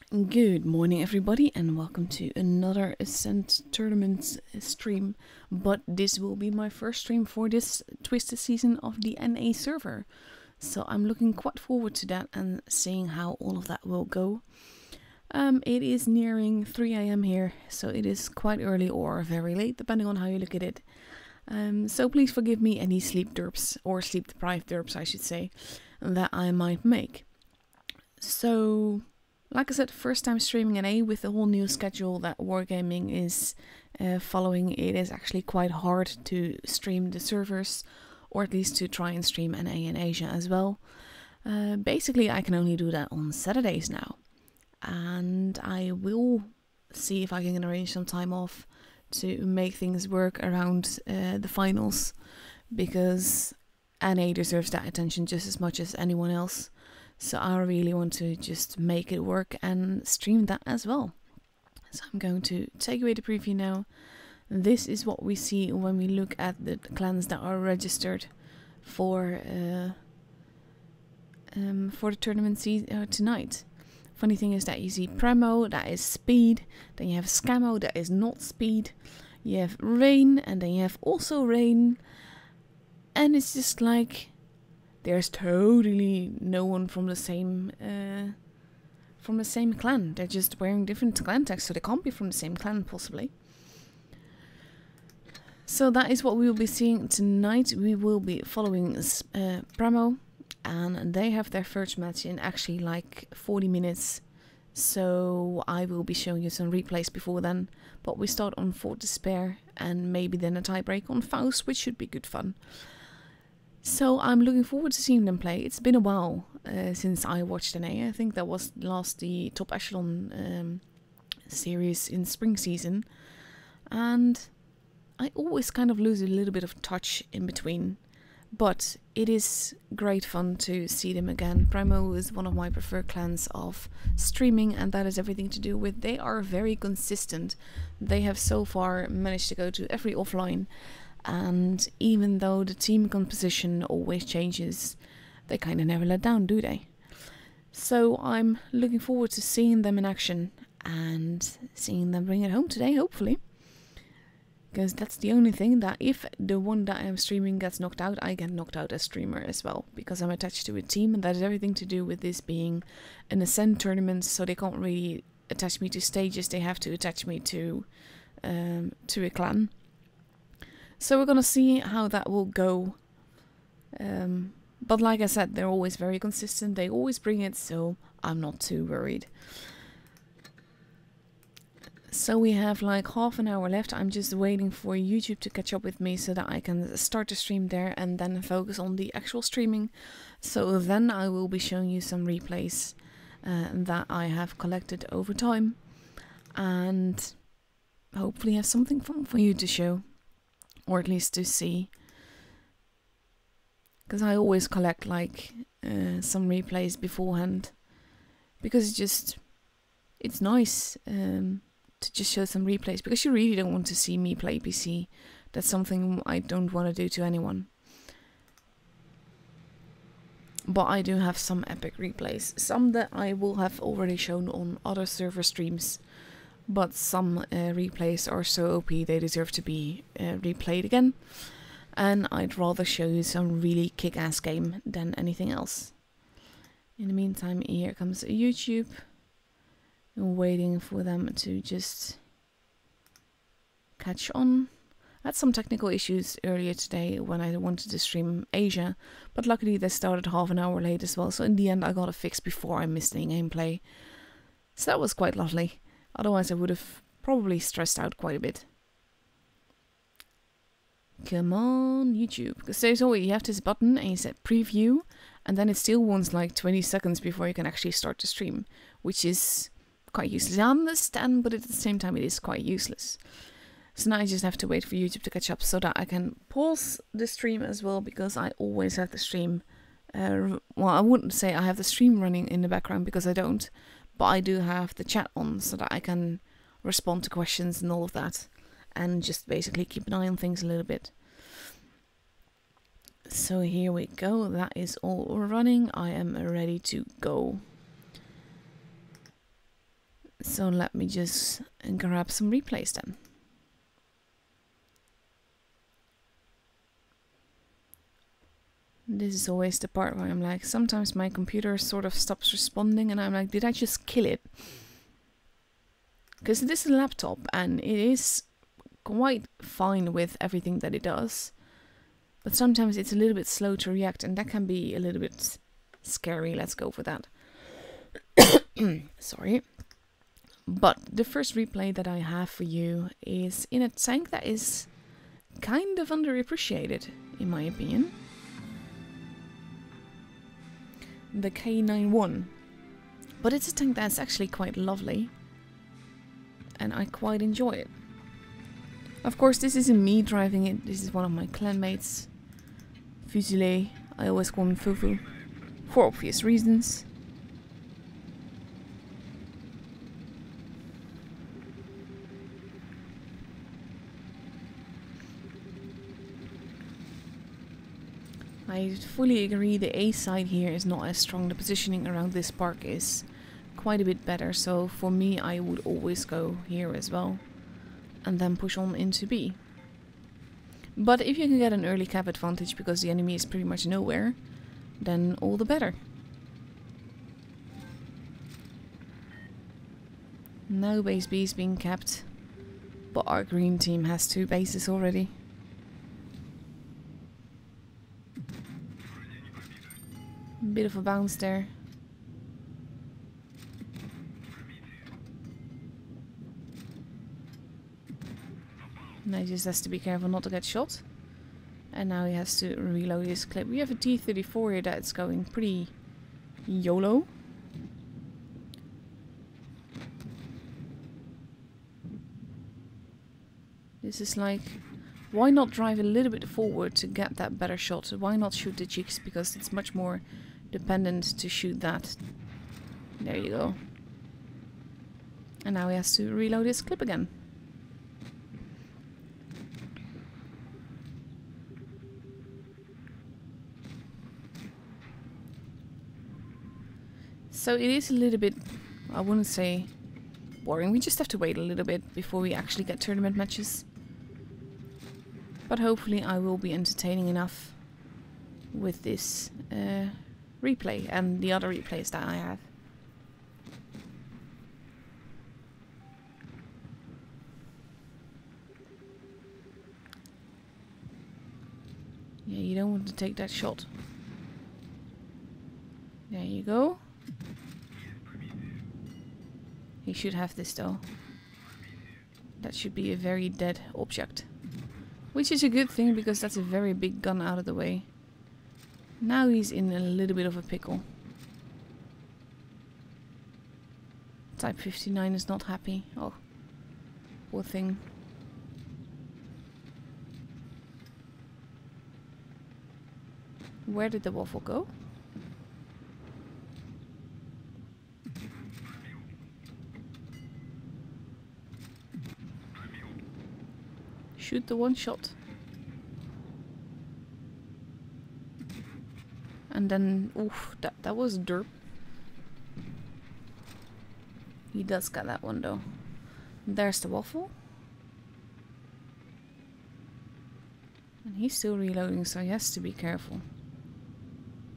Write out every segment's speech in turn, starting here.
Good morning, everybody, and welcome to another Ascent Tournaments stream. But this will be my first stream for this twisted season of the NA server. So I'm looking quite forward to that and seeing how all of that will go. It is nearing 3 AM here, so it is quite early or very late, depending on how you look at it. So please forgive me any sleep derps, or sleep deprived derps I should say, that I might make. So, like I said, first time streaming NA with the whole new schedule that Wargaming is following. It is actually quite hard to stream the servers, or at least to try and stream NA in Asia as well. Basically, I can only do that on Saturdays now. And I will see if I can arrange some time off to make things work around the finals, because NA deserves that attention just as much as anyone else. So I really want to just make it work and stream that as well. So I'm going to take away the preview now. This is what we see when we look at the clans that are registered for the tournament tonight. Funny thing is that you see Premo, that is speed. Then you have Scammo, that is not speed. You have Rain, and then you have also Rain. And it's just like, there's totally no one from the same clan. They're just wearing different clan tags, so they can't be from the same clan, possibly. So that is what we will be seeing tonight. We will be following Pramo, and they have their first match in actually like 40 minutes. So I will be showing you some replays before then. But we start on Fort Despair, and maybe then a tiebreak on Faust, which should be good fun. So I'm looking forward to seeing them play. It's been a while since I watched NA. I think that was last the Top Echelon series in spring season. And I always kind of lose a little bit of touch in between. But it is great fun to see them again. Primo is one of my preferred clans of streaming, and that has everything to do with they are very consistent. They have so far managed to go to every offline. And even though the team composition always changes, they kind of never let down, do they? So I'm looking forward to seeing them in action and seeing them bring it home today, hopefully. Because that's the only thing, that if the one that I'm streaming gets knocked out, I get knocked out as streamer as well. Because I'm attached to a team, and that has everything to do with this being an Ascent tournament, so they can't really attach me to stages, they have to attach me to a clan. So we're gonna see how that will go. But like I said, they're always very consistent. They always bring it, so I'm not too worried. So we have like half an hour left. I'm just waiting for YouTube to catch up with me so that I can start the stream there and then focus on the actual streaming. So then I will be showing you some replays that I have collected over time. And hopefully have something fun for you to show. Or at least to see. Because I always collect like some replays beforehand. Because it's nice to just show some replays. Because you really don't want to see me play PC. That's something I don't want to do to anyone. But I do have some epic replays. Some that I will have already shown on other server streams. But some replays are so OP they deserve to be replayed again. And I'd rather show you some really kick-ass game than anything else. In the meantime, here comes YouTube. I'm waiting for them to just catch on. I had some technical issues earlier today when I wanted to stream Asia. But luckily they started half an hour late as well. So in the end I got it fixed before I missed any gameplay. So that was quite lovely. Otherwise I would have probably stressed out quite a bit. Come on, YouTube. Because there's always, you have this button and you set preview. And then it still wants like 20 seconds before you can actually start the stream. Which is quite useless. I understand, but at the same time it is quite useless. So now I just have to wait for YouTube to catch up so that I can pause the stream as well. Because I always have the stream. Well, I wouldn't say I have the stream running in the background because I don't. But I do have the chat on so that I can respond to questions and all of that. And just basically keep an eye on things a little bit. So here we go. That is all running. I am ready to go. So let me just grab some replays then. This is always the part where I'm like, sometimes my computer sort of stops responding and I'm like, did I just kill it? Because this is a laptop and it is quite fine with everything that it does. But sometimes it's a little bit slow to react and that can be a little bit scary. Let's go for that. Sorry. But the first replay that I have for you is in a tank that is kind of underappreciated, in my opinion. The K91. But it's a tank that's actually quite lovely. And I quite enjoy it. Of course, this isn't me driving it. This is one of my clanmates. Fusilier. I always call him Fufu. For obvious reasons. I fully agree the A side here is not as strong. The positioning around this park is quite a bit better. So for me, I would always go here as well. And then push on into B. But if you can get an early cap advantage because the enemy is pretty much nowhere, then all the better. Now base B is being capped. But our green team has 2 bases already. Bit of a bounce there. Now he just has to be careful not to get shot. And now he has to reload his clip. We have a T-34 here that's going pretty YOLO. This is like, why not drive a little bit forward to get that better shot? Why not shoot the cheeks? Because it's much more dependent to shoot that. There you go. And now he has to reload his clip again. So it is a little bit, I wouldn't say boring. We just have to wait a little bit before we actually get tournament matches. But hopefully I will be entertaining enough with this replay and the other replays that I have. Yeah, you don't want to take that shot. There you go. He should have this though. That should be a very dead object. Which is a good thing because that's a very big gun out of the way. Now he's in a little bit of a pickle. Type 59 is not happy. Oh, poor thing. Where did the waffle go? Shoot the one shot. And then, oof, that was derp. He does get that one though. There's the waffle. And he's still reloading, so he has to be careful.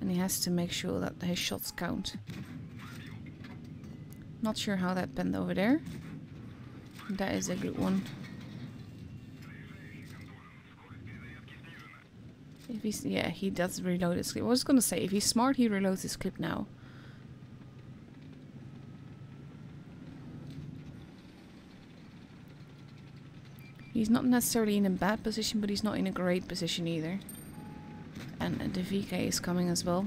And he has to make sure that his shots count. Not sure how that panned over there. That is a good one. If he's, yeah, he does reload his clip. I was gonna say, if he's smart, he reloads his clip now. He's not necessarily in a bad position, but he's not in a great position either. And the VK is coming as well.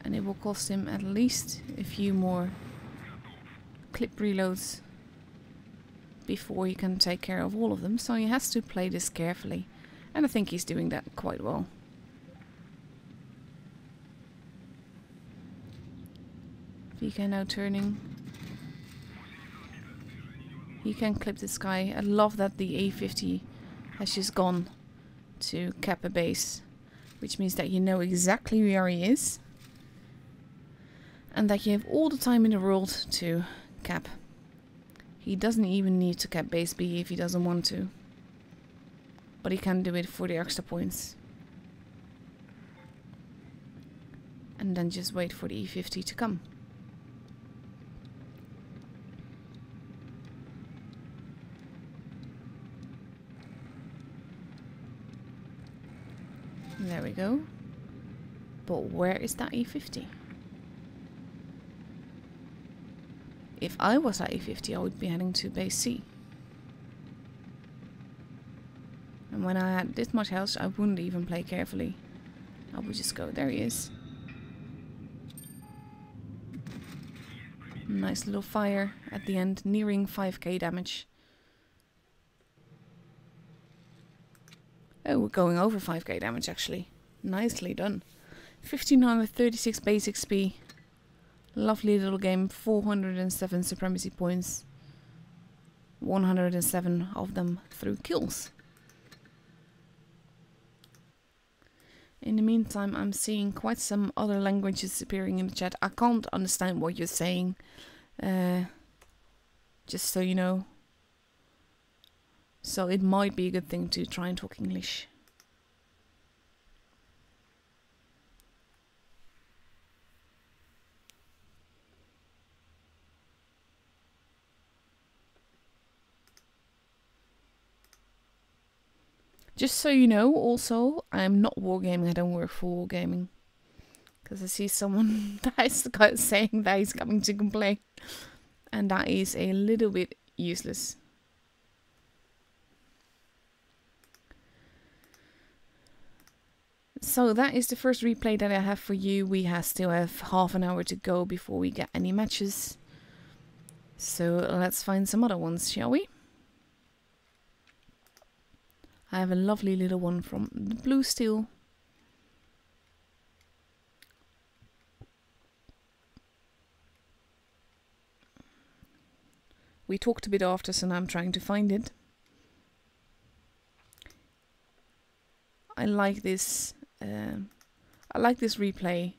And it will cost him at least a few more clip reloads before he can take care of all of them. So he has to play this carefully. And I think he's doing that quite well. VK now turning. He can clip this guy. I love that the A50 has just gone to cap a base. Which means that you know exactly where he is. And that you have all the time in the world to cap. He doesn't even need to cap base B if he doesn't want to. But he can do it for the extra points. And then just wait for the E50 to come. There we go. But where is that E50? If I was at E50, I would be heading to base C. And when I had this much health, I wouldn't even play carefully. I would just go, there he is. Nice little fire at the end, nearing 5k damage. Oh, we're going over 5k damage actually. Nicely done. 1536 base XP. Lovely little game. 407 supremacy points. 107 of them through kills. In the meantime, I'm seeing quite some other languages appearing in the chat. I can't understand what you're saying. Just so you know. So it might be a good thing to try and talk English. Just so you know, also, I'm not wargaming. I don't work for wargaming. Because I see someone that is saying that he's coming to complain. And that is a little bit useless. So that is the first replay that I have for you. We still have half an hour to go before we get any matches. So let's find some other ones, shall we? I have a lovely little one from the blue steel. We talked a bit after, so now I'm trying to find it. I like this replay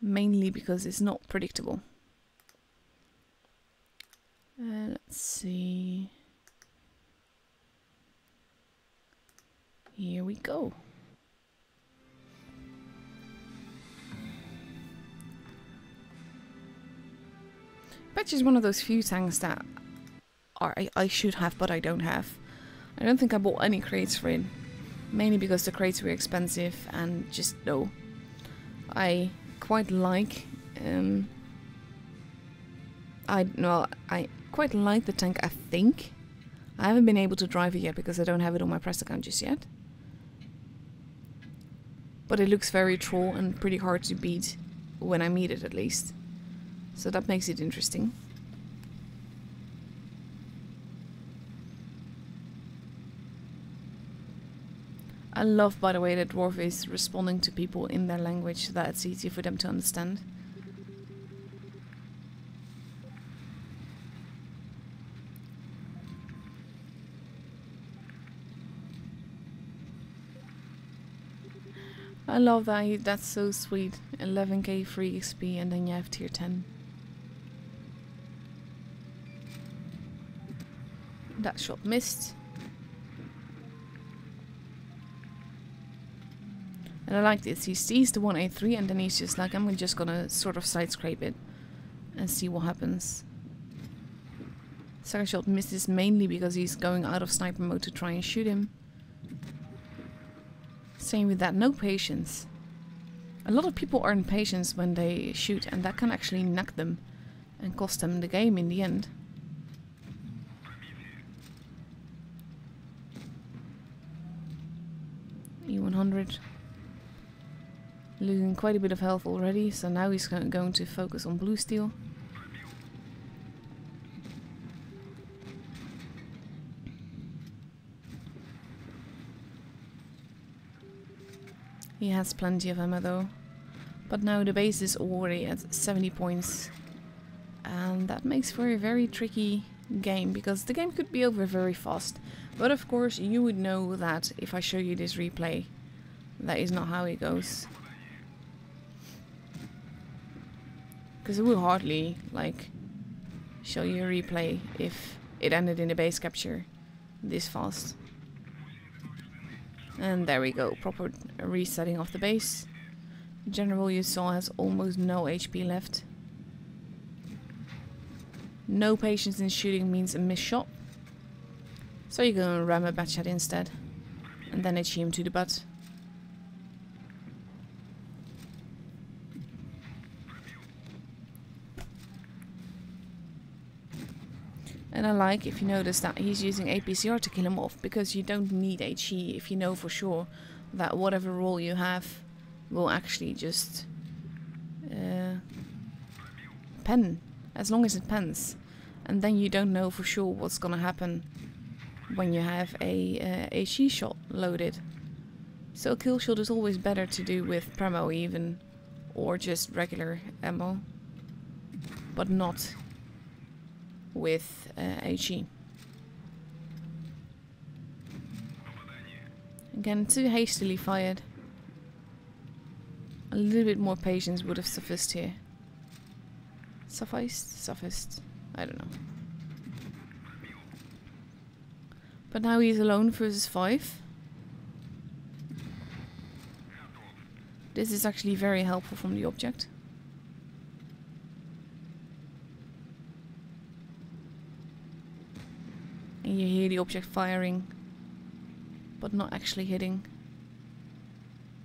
mainly because it's not predictable. Let's see. Here we go. Patch is one of those few tanks that I should have, but I don't have. I don't think I bought any crates for it. Mainly because the crates were expensive and just no. I quite like I quite like the tank, I think. I haven't been able to drive it yet because I don't have it on my press account just yet. But it looks very troll and pretty hard to beat when I meet it at least. So that makes it interesting. I love, by the way, that Dwarf is responding to people in their language so that it's easier for them to understand. I love that, that's so sweet. 11k free XP and then you have tier 10. That shot missed. And I like this, he sees the 183 and then he's just like, I'm just gonna sort of side scrape it and see what happens. Second shot misses mainly because he's going out of sniper mode to try and shoot him. Same with that, no patience. A lot of people aren't patient when they shoot and that can actually knock them and cost them the game in the end. E100. Losing quite a bit of health already, so now he's going to focus on blue steel. He has plenty of ammo though. But now the base is already at 70 points. And that makes for a very tricky game, because the game could be over very fast. But of course you would know that if I show you this replay, that is not how it goes. Because it will hardly, like, show you a replay if it ended in a base capture this fast. And there we go, proper resetting of the base. General you saw has almost no HP left. No patience in shooting means a missed shot. So you're gonna ram a bat shot instead. And then HE him to the butt. And I like, if you notice, that he's using APCR to kill him off, because you don't need HE if you know for sure that whatever roll you have will actually just pen, as long as it pens. And then you don't know for sure what's gonna happen when you have a HE shot loaded. So a kill shot is always better to do with Premo even, or just regular ammo, but not with HE. Again, too hastily fired. A little bit more patience would have sufficed here. Sufficed? I don't know. But now he's alone versus 5. This is actually very helpful from the object. And you hear the object firing, but not actually hitting.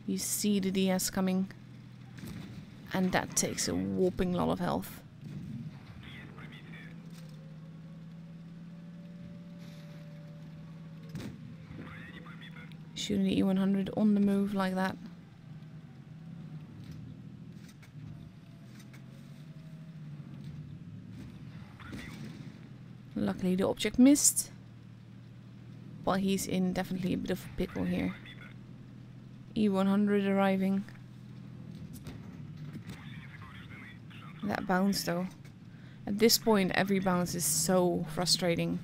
You see the DS coming, and that takes a whopping lot of health. Shooting the E100 on the move like that. Luckily the object missed, but he's in definitely a bit of a pickle here. E100 arriving. That bounce though. At this point every bounce is so frustrating,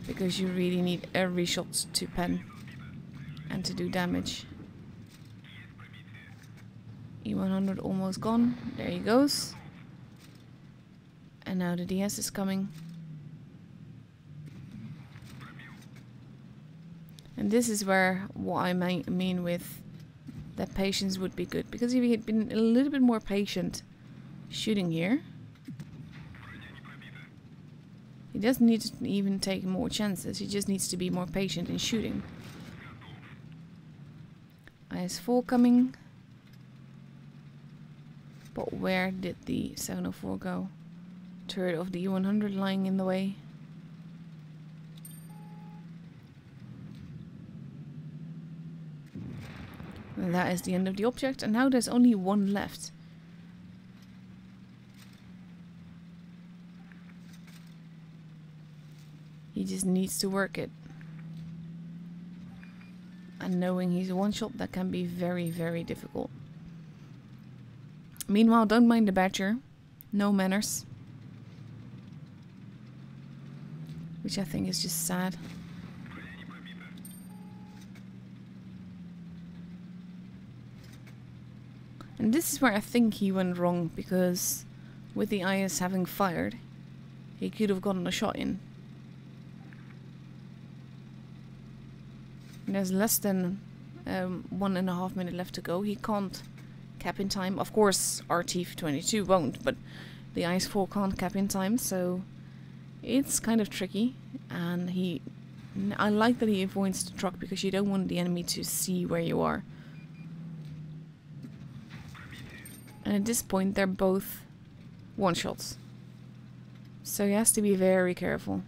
because you really need every shot to pen and to do damage. E100 almost gone. There he goes. And now the DS is coming. And this is where what I mean with that patience would be good. Because if he had been a little bit more patient shooting here, he doesn't need to even take more chances. He just needs to be more patient in shooting. IS-4 coming. But where did the 704 go? Turret of the E100 lying in the way. And that is the end of the object, and now there's only one left. He just needs to work it. And knowing he's a one-shot, that can be very, very difficult. Meanwhile, don't mind the badger. No manners. Which I think is just sad. And this is where I think he went wrong, because with the IS having fired, he could have gotten a shot in. And there's less than 1.5 minutes left to go. He can't cap in time. Of course, RT-22 won't, but the IS-4 can't cap in time, so it's kind of tricky. And I like that he avoids the truck, because you don't want the enemy to see where you are. And at this point, they're both one-shots. So he has to be very careful.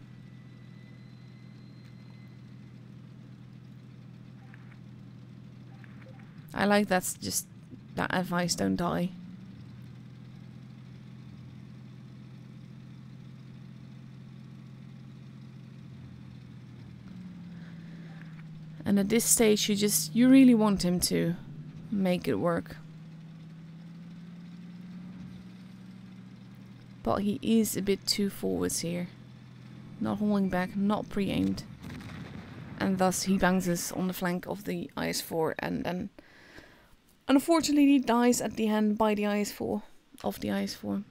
I like that's just that advice, don't die. And at this stage, you really want him to make it work. But he is a bit too forwards here. Not holding back, not pre-aimed. And thus he bounces on the flank of the IS-4 and then unfortunately he dies at the end by the IS-4. Of the IS-4.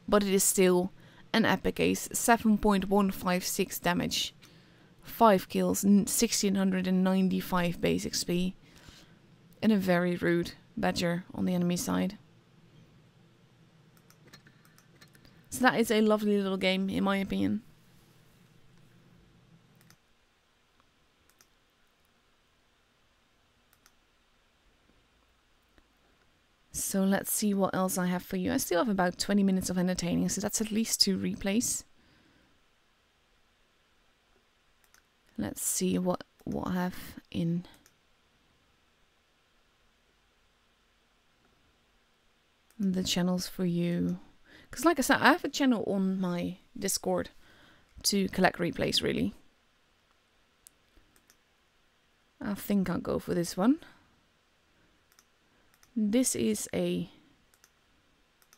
but it is still an epic ace. 7.156 damage, 5 kills, 1695 base XP, and a very rude badger on the enemy side. So that is a lovely little game, in my opinion. So let's see what else I have for you. I still have about 20 minutes of entertaining, so that's at least 2 replays. Let's see what I have in the channels for you. Because like I said, I have a channel on my Discord to collect replays, really. I think I'll go for this one. This is a...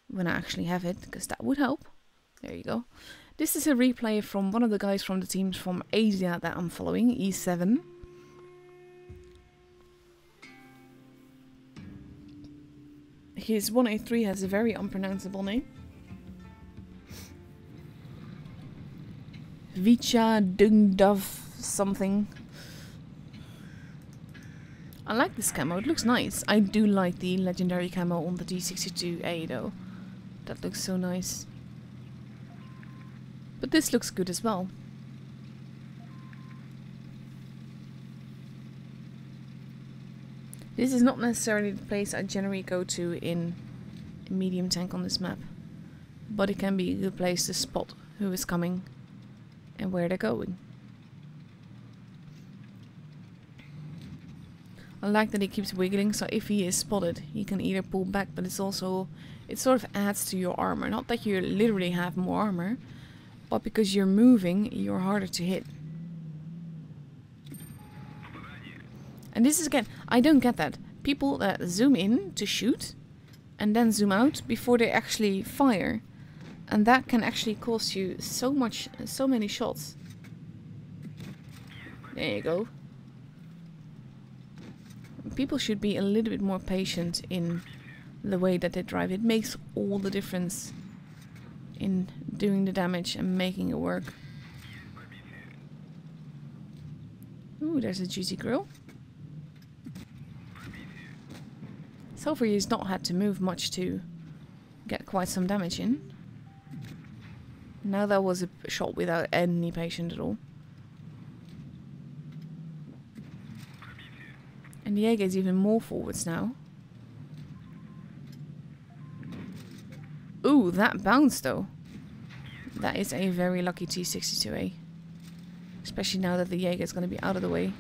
when I actually have it, because that would help. There you go. This is a replay from one of the guys from the teams from Asia that I'm following, E7. His 183 has a very unpronounceable name. Vicha Dungdov something. I like this camo, it looks nice. I do like the legendary camo on the D62A though. That looks so nice. But this looks good as well. This is not necessarily the place I generally go to in a medium tank on this map. But it can be a good place to spot who is coming and where they're going. I like that he keeps wiggling, so if he is spotted, he can either pull back, but it's also, it sort of adds to your armor. Not that you literally have more armor, but because you're moving, you're harder to hit. And this is again, I don't get that. People that zoom in to shoot, and then zoom out before they actually fire. And that can actually cost you so many shots. There you go. People should be a little bit more patient in the way that they drive. It makes all the difference in doing the damage and making it work. Ooh, there's a juicy grill. So far he's not had to move much to get quite some damage in. Now that was a shot without any patience at all. And the Jaeger is even more forwards now. Ooh, that bounced though. That is a very lucky T62A. Especially now that the Jaeger is going to be out of the way.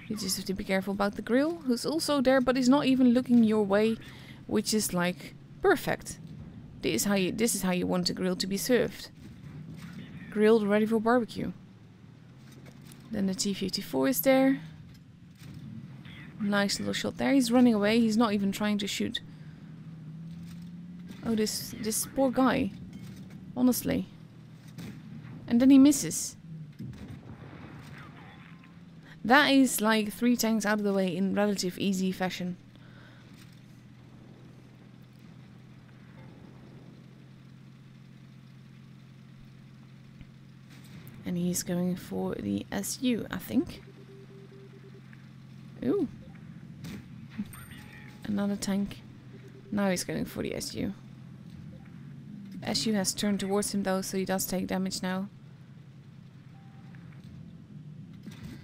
You just have to be careful about the grill, who's also there, but is not even looking your way, which is like perfect. This is how you want a grill to be served. Grilled, ready for barbecue. Then the T-54 is there. Nice little shot there. He's running away. He's not even trying to shoot. Oh, this poor guy. Honestly. And then he misses. That is like 3 tanks out of the way in relative easy fashion. And he's going for the SU, I think. Ooh. Another tank. Now he's going for the SU. SU has turned towards him though, so he does take damage now.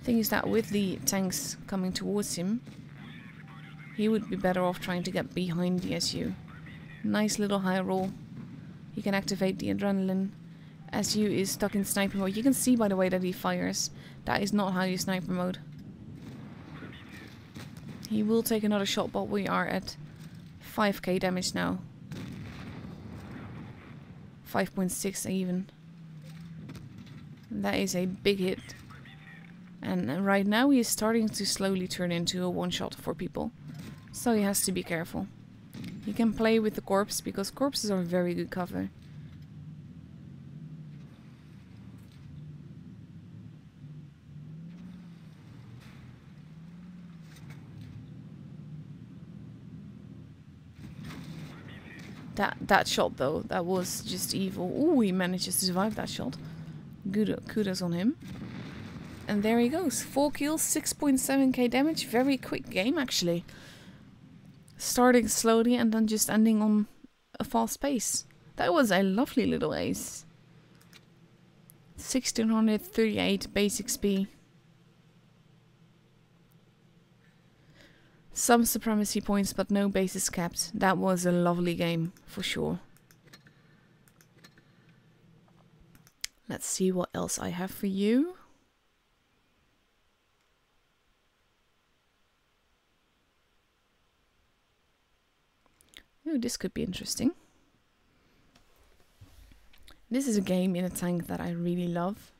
Thing is that with the tanks coming towards him, he would be better off trying to get behind the SU. Nice little high roll. He can activate the adrenaline. SU is stuck in sniper mode. You can see by the way that he fires. That is not how you sniper mode. He will take another shot, but we are at 5k damage now. 5.6 even. That is a big hit. And right now he is starting to slowly turn into a one-shot for people. So he has to be careful. He can play with the corpse, because corpses are very good cover. That shot though, that was just evil. Ooh, he manages to survive that shot. Good, kudos on him. And there he goes. 4 kills, 6.7k damage. Very quick game actually. Starting slowly and then just ending on a fast pace. That was a lovely little ace. 1638 base XP. Some supremacy points, but no bases capped. That was a lovely game, for sure. Let's see what else I have for you. Oh, this could be interesting. This is a game in a tank that I really love.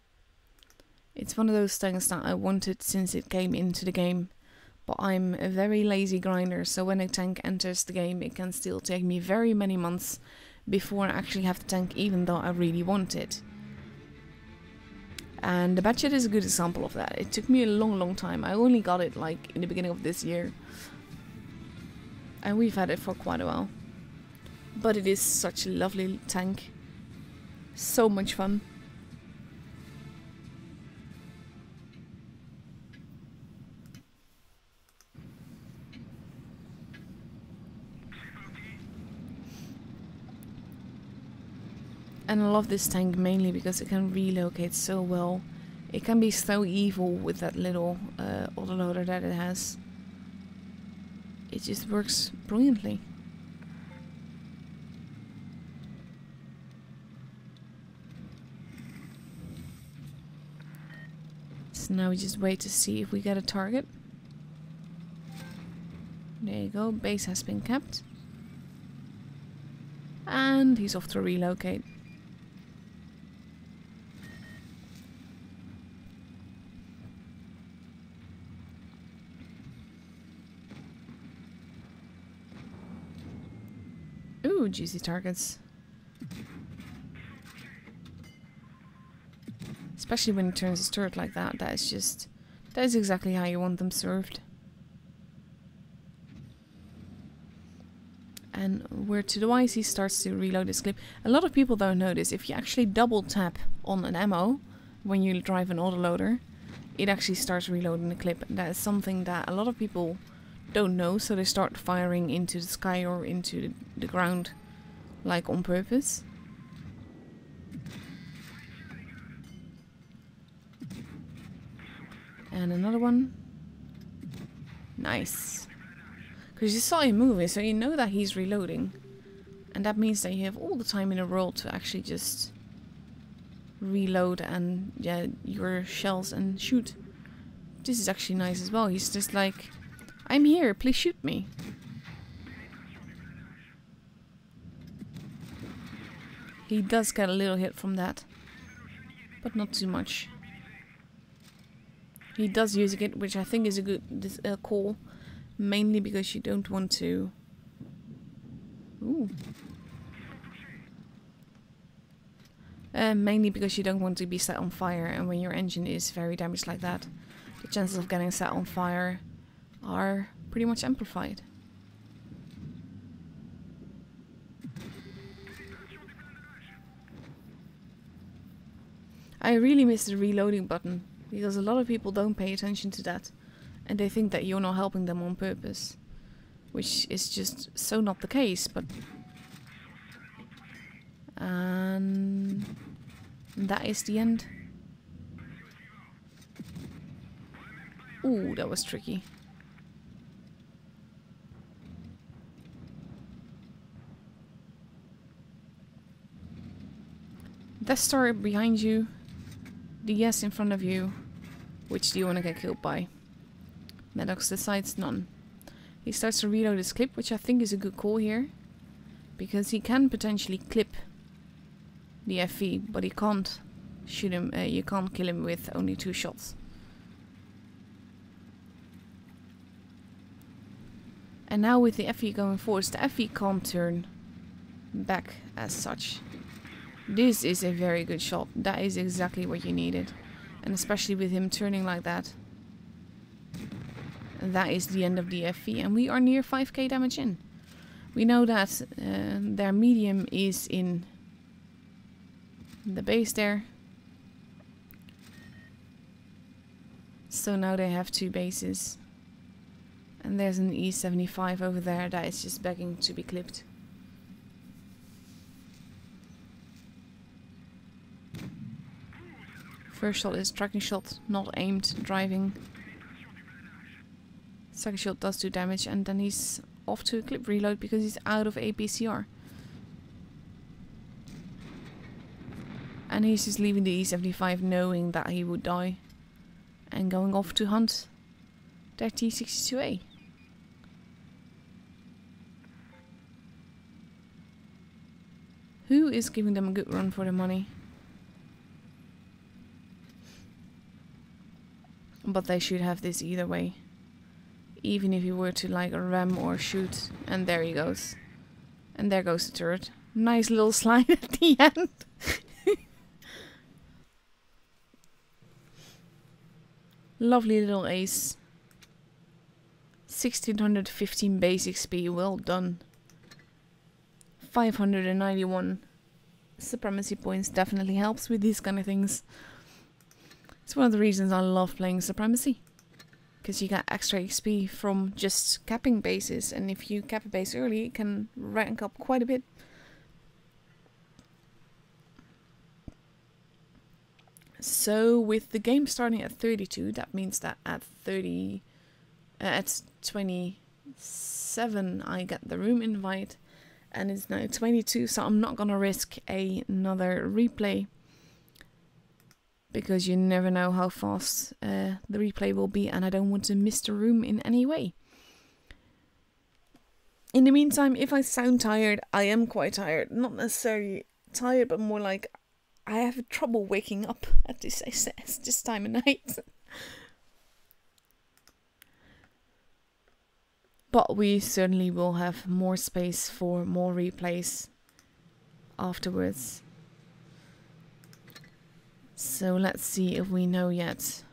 It's one of those tanks that I wanted since it came into the game. But I'm a very lazy grinder, so when a tank enters the game, it can still take me very many months before I actually have the tank, even though I really want it. And the Batchet is a good example of that. It took me a long time. I only got it like in the beginning of this year. And we've had it for quite a while. But it is such a lovely tank. So much fun. And I love this tank mainly because it can relocate so well. It can be so evil with that little autoloader that it has. It just works brilliantly. So now we just wait to see if we get a target. There you go, base has been kept. And he's off to relocate. Ooh, juicy targets. Especially when he turns his turret like that. That is exactly how you want them served. And where to the wise he starts to reload his clip. A lot of people don't notice, if you actually double tap on an ammo when you drive an autoloader, it actually starts reloading the clip. And that is something that a lot of people don't know, so they start firing into the sky or into the ground, like on purpose. And another one. Nice. Because you saw him moving, so you know that he's reloading. And that means that you have all the time in the world to actually just reload and your shells and shoot. This is actually nice as well. He's just like, I'm here, please shoot me. He does get a little hit from that, but not too much. He does use it, which I think is a good call, mainly because you don't want to... Ooh. Mainly because you don't want to be set on fire, and when your engine is very damaged like that, the chances of getting set on fire are pretty much amplified. I really miss the reloading button, because a lot of people don't pay attention to that, and they think that you're not helping them on purpose, which is just so not the case. But and that is the end. Ooh, that was tricky. Death Star behind you. DS in front of you. Which do you want to get killed by? Maddox decides none. He starts to reload his clip, which I think is a good call here. Because he can potentially clip the FE, but he can't shoot him. You can't kill him with only 2 shots. And now with the FE going forwards, the FE can't turn back as such. This is a very good shot. That is exactly what you needed. And especially with him turning like that. That is the end of the FE. And we are near 5k damage in. We know that their medium is in the base there. So now they have 2 bases. And there's an E75 over there that is just begging to be clipped. First shot is tracking shot, not aimed, driving. Second shot does do damage, and then he's off to a clip reload because he's out of APCR. And he's just leaving the E75 knowing that he would die. And going off to hunt their T62A. Who is giving them a good run for the money? But they should have this either way. Even if you were to like ram or shoot. And there he goes. And there goes the turret. Nice little slide at the end. Lovely little ace. 1615 base XP, well done. 591 supremacy points definitely helps with these kind of things. It's one of the reasons I love playing supremacy. Because you get extra XP from just capping bases, and if you cap a base early, it can rank up quite a bit. So with the game starting at 32, that means that at 27 I get the room invite, and it's now 22, so I'm not gonna risk another replay because you never know how fast the replay will be, and I don't want to miss the room in any way. In the meantime, if I sound tired, I am quite tired. Not necessarily tired, but more like I have trouble waking up at this time of night. But we certainly will have more space for more replays afterwards. So let's see if we know yet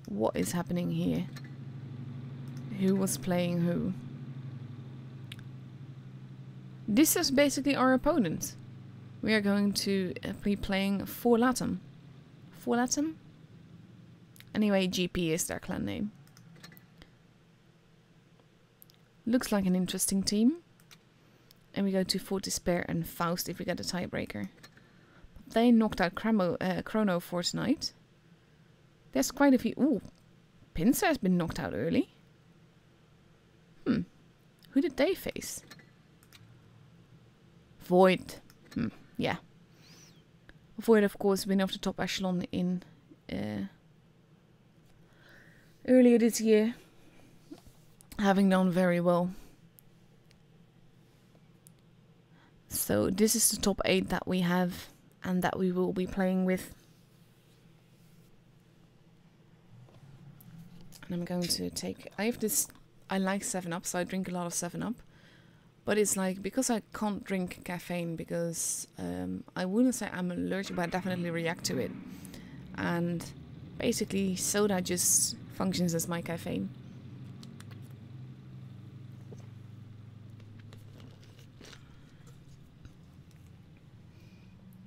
what is happening here. Who was playing who? This is basically our opponent. We are going to be playing For Latam. For Latam? Anyway, GP is their clan name. Looks like an interesting team. And we go to For Despair and Faust if we get a tiebreaker. But they knocked out Chrono for tonight. There's quite a few... Ooh, Pincer has been knocked out early. Who did they face? Void. Yeah. Void, of course, been off the top echelon in earlier this year. Having done very well. So this is the top 8 that we have and that we will be playing with. And I'm going to take... I have this... I like 7-Up, so I drink a lot of 7-Up. But it's like, because I can't drink caffeine, because I wouldn't say I'm allergic, but I definitely react to it. And basically, soda just functions as my caffeine.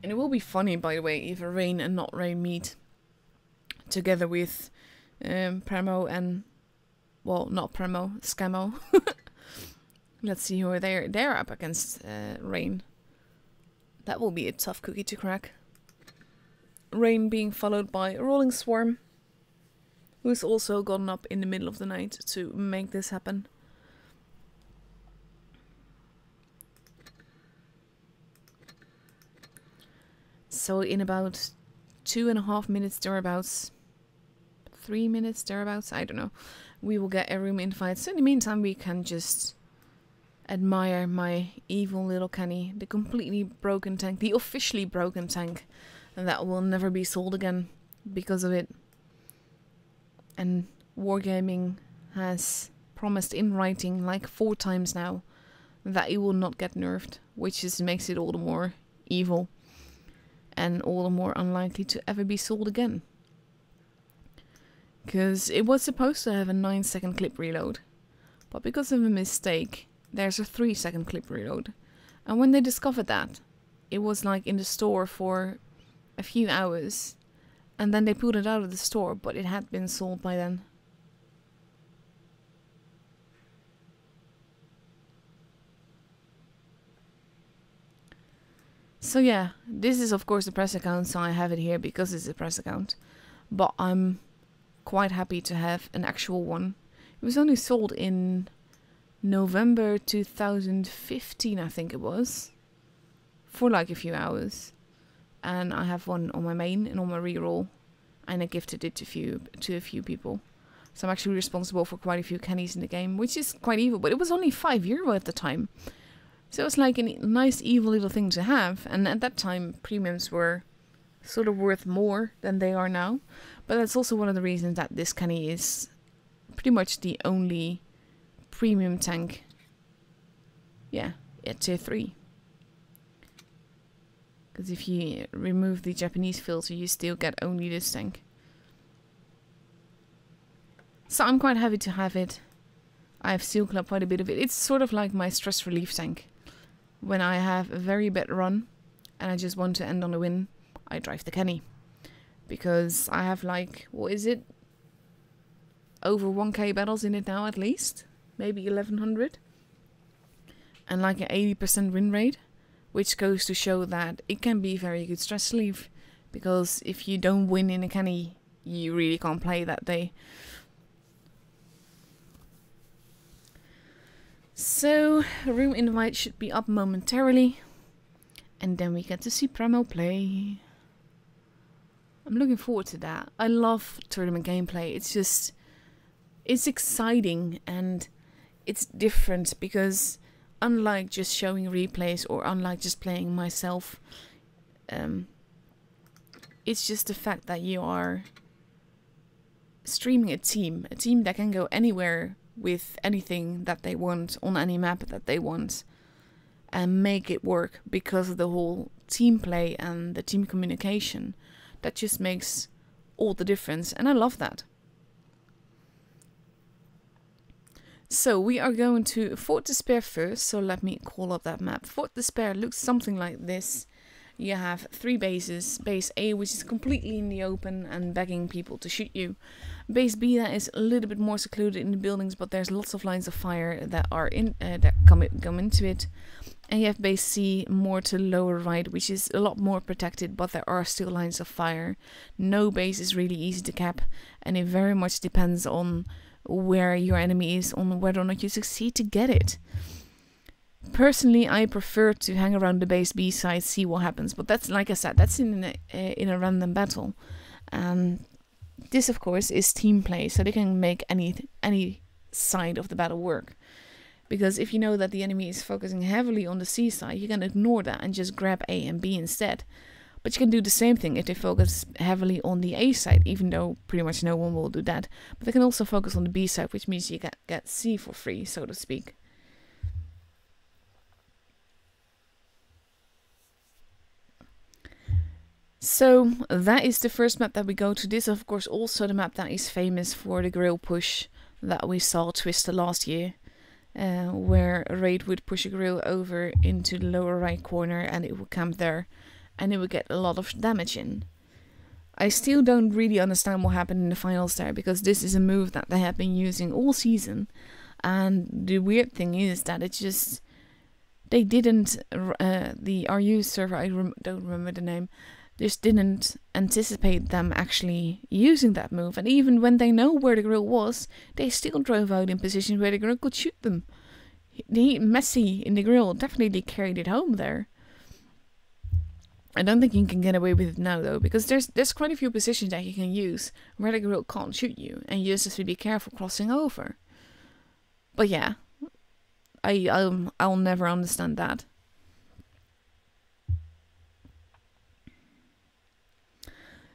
And it will be funny, by the way, if Rain and Not Rain meet together with Premo and... Well, not Premo, Scamo. Let's see who are there. They're up against Rain. That will be a tough cookie to crack. Rain being followed by Rolling Swarm, who's also gotten up in the middle of the night to make this happen. So in about 2.5 minutes thereabouts, 3 minutes thereabouts, I don't know, we will get a room invite. So in the meantime, we can just admire my evil little Kenny, the completely broken tank, the officially broken tank, and that will never be sold again because of it. And Wargaming has promised in writing like 4 times now that it will not get nerfed, which just makes it all the more evil and all the more unlikely to ever be sold again. Because it was supposed to have a 9-second clip reload, but because of a mistake, there's a 3-second clip reload. And when they discovered that, it was like in the store for a few hours. And then they pulled it out of the store, but it had been sold by then. So yeah, this is of course a press account, so I have it here because it's a press account. But I'm quite happy to have an actual one. It was only sold in November 2015, I think it was. For like a few hours. And I have one on my main and on my reroll. And I gifted it to a few people. So I'm actually responsible for quite a few candies in the game, which is quite evil. But it was only €5 at the time. So it was like a nice evil little thing to have. And at that time, premiums were sort of worth more than they are now. But that's also one of the reasons that this candy is pretty much the only premium tank. Yeah, at tier 3. Because if you remove the Japanese filter, you still get only this tank. So I'm quite happy to have it. I have Seal Club quite a bit of it. It's sort of like my stress relief tank. When I have a very bad run and I just want to end on a win, I drive the Kenny. Because I have like, what is it? Over 1k battles in it now at least. Maybe 1100. And like an 80% win rate. Which goes to show that it can be very good stress relief. Because if you don't win in a Kenny, you really can't play that day. So, room invite should be up momentarily. And then we get to see Pramo play. I'm looking forward to that. I love tournament gameplay. It's just, it's exciting and it's different because unlike just showing replays or unlike just playing myself, it's just the fact that you are streaming a team that can go anywhere with anything that they want on any map that they want and make it work because of the whole team play and the team communication. That just makes all the difference and I love that. So we are going to Fort Despair first, so let me call up that map. Fort Despair looks something like this. You have 3 bases. Base A, which is completely in the open and begging people to shoot you. Base B, that is a little bit more secluded in the buildings, but there's lots of lines of fire that are in that come into it. And you have base C, more to the lower right, which is a lot more protected, but there are still lines of fire. No base is really easy to cap, and it very much depends on where your enemy is, on whether or not you succeed to get it. Personally, I prefer to hang around the base B side, see what happens, but that's, like I said, that's in a random battle. And this, of course, is team play, so they can make any side of the battle work. Because if you know that the enemy is focusing heavily on the C side, you can ignore that and just grab A and B instead. But you can do the same thing if they focus heavily on the A side, even though pretty much no one will do that. But they can also focus on the B side, which means you get C for free, so to speak. So that is the first map that we go to. This is of course also the map that is famous for the grill push that we saw Twister last year. Where a raid would push a grill over into the lower right corner and it would camp there. And it would get a lot of damage in. I still don't really understand what happened in the finals there, because this is a move that they have been using all season. And the weird thing is that it's just, they didn't, the RU server, I don't remember the name, just didn't anticipate them actually using that move. And even when they know where the grill was, they still drove out in positions where the grill could shoot them. Messi in the grill definitely carried it home there. I don't think you can get away with it now though, because there's quite a few positions that you can use where the grill can't shoot you, and you just have to be careful crossing over. But yeah, I'll never understand that.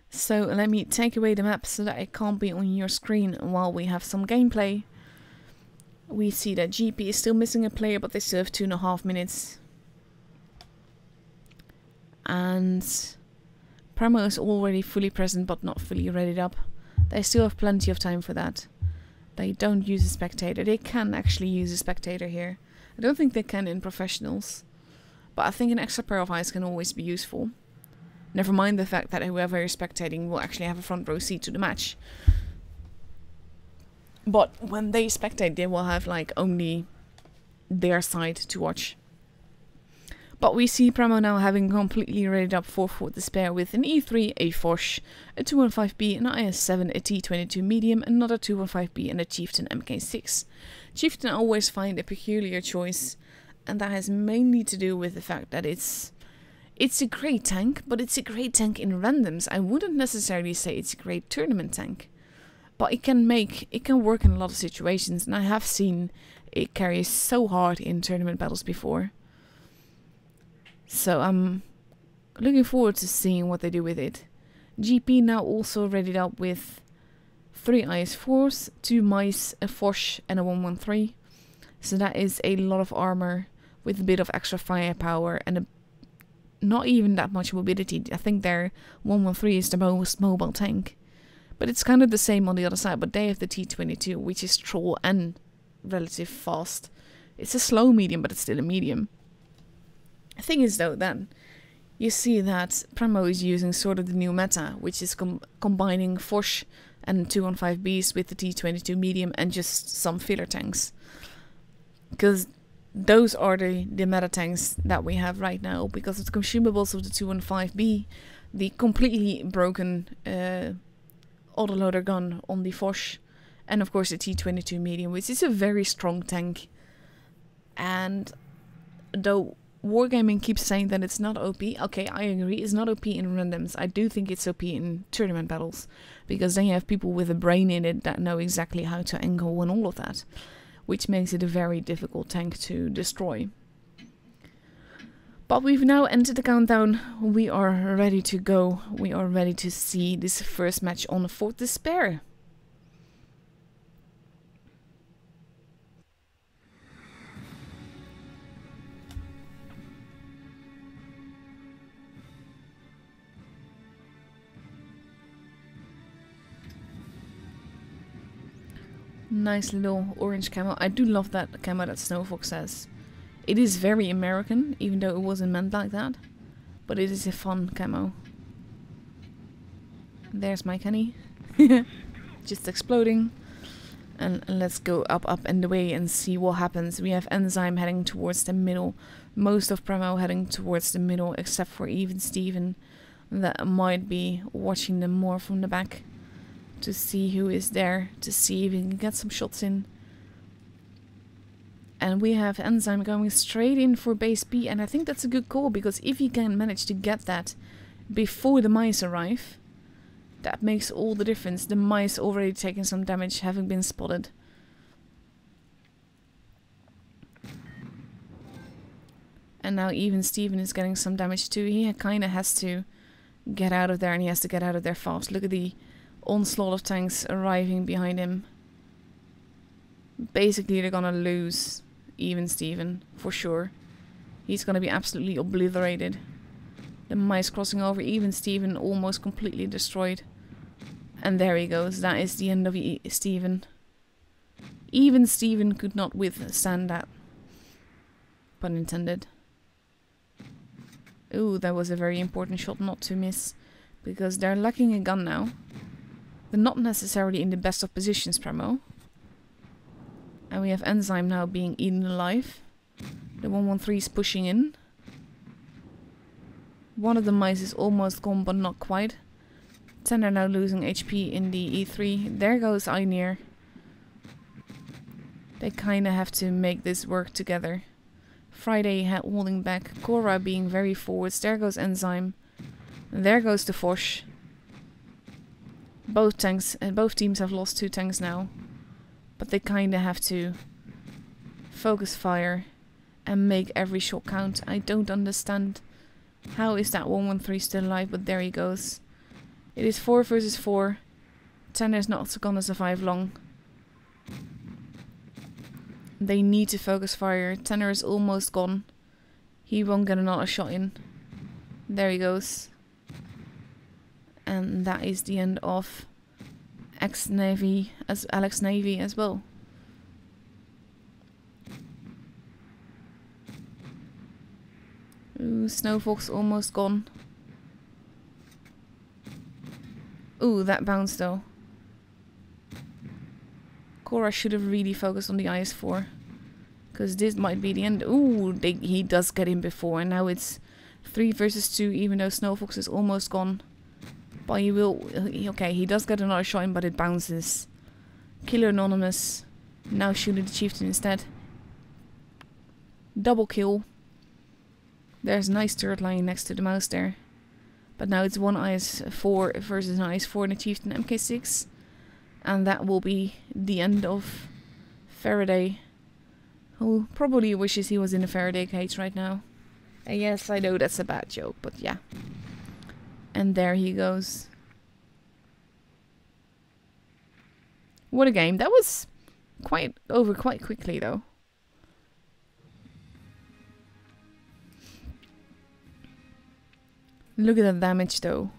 So let me take away the map so that it can't be on your screen while we have some gameplay. We see that GP is still missing a player, but they still have 2.5 minutes. And Pramo is already fully present but not fully readied up. They still have plenty of time for that. They don't use a spectator. They can actually use a spectator here. I don't think they can in professionals. But I think an extra pair of eyes can always be useful. Never mind the fact that whoever is spectating will actually have a front row seat to the match. But when they spectate, they will have like only their side to watch. But we see Pramo now having completely readied up for Fort Despair with an E3, a Foch, a 215B, an IS-7, a T-22 medium, another 215B and a Chieftain MK6. Chieftain I always find a peculiar choice, and that has mainly to do with the fact that it's a great tank, but it's a great tank in randoms. I wouldn't necessarily say it's a great tournament tank, but it can work in a lot of situations, and I have seen it carry so hard in tournament battles before. So I'm looking forward to seeing what they do with it. GP now also readied up with 3 IS-4s, 2 mice, a Foch and a 113. So that is a lot of armor with a bit of extra firepower and not even that much mobility. I think their 113 is the most mobile tank. But it's kind of the same on the other side, but they have the T-22, which is troll and relative fast. It's a slow medium, but it's still a medium. The thing is though that you see that Pramo is using sort of the new meta, which is combining Foch and 215Bs with the T-22 medium and just some filler tanks. Because those are the meta tanks that we have right now, because of the consumables of the 215B, the completely broken autoloader gun on the Foch, and of course the T-22 medium, which is a very strong tank. And though Wargaming keeps saying that it's not OP. Okay, I agree, it's not OP in randoms. I do think it's OP in tournament battles, because then you have people with a brain in it that know exactly how to angle and all of that, which makes it a very difficult tank to destroy. But we've now entered the countdown. We are ready to go. We are ready to see this first match on Fort Despair. Nice little orange camo. I do love that camo that Snowfox has. It is very American, even though it wasn't meant like that. But it is a fun camo. There's my Kenny. Just exploding. And let's go up and away and see what happens. We have Enzyme heading towards the middle. Most of Pramo heading towards the middle, except for even Steven, that might be watching them more from the back, to see who is there, to see if we can get some shots in. And we have Enzyme going straight in for base B, and I think that's a good call, because if you can manage to get that before the mice arrive, that makes all the difference. The mice already taking some damage, having been spotted. And now even Steven is getting some damage too. He kinda has to get out of there, and he has to get out of there fast. Look at the onslaught of tanks arriving behind him. Basically they're gonna lose even Steven, for sure. He's gonna be absolutely obliterated. The mice crossing over, even Steven almost completely destroyed. And there he goes, that is the end of Steven. Even Steven could not withstand that. Pun intended. Ooh, that was a very important shot not to miss, because they're lacking a gun now. They're not necessarily in the best of positions, Pramo. And we have Enzyme now being eaten alive. The 113 is pushing in. One of the mice is almost gone, but not quite. 10 are now losing HP in the E3. There goes Einir. They kinda have to make this work together. Friday holding back. Cora being very forwards. There goes Enzyme. There goes the Foch. Both teams have lost 2 tanks now, but they kinda have to focus fire and make every shot count. I don't understand how is that 113 still alive, but there he goes. It is 4 versus 4. Tanner is not gonna survive long. They need to focus fire. Tanner is almost gone. He won't get another shot in. There he goes. And that is the end of ex-Navy as Alex Navy as well. Ooh, Snowfox almost gone. Ooh, that bounced though. Cora should have really focused on the IS-4. Because this might be the end. Ooh, he does get in before. And now it's 3 versus 2, even though Snowfox is almost gone. But he will... Okay, he does get another shot in, but it bounces. Killer Anonymous. Now shooting the Chieftain instead. Double kill. There's a nice turret lying next to the mouse there. But now it's one IS-4 versus an IS-4 and a Chieftain MK6. And that will be the end of Faraday. Who probably wishes he was in a Faraday cage right now. Yes, I know that's a bad joke, but yeah. And there he goes. What a game. That was quite quickly though. Look at the damage though.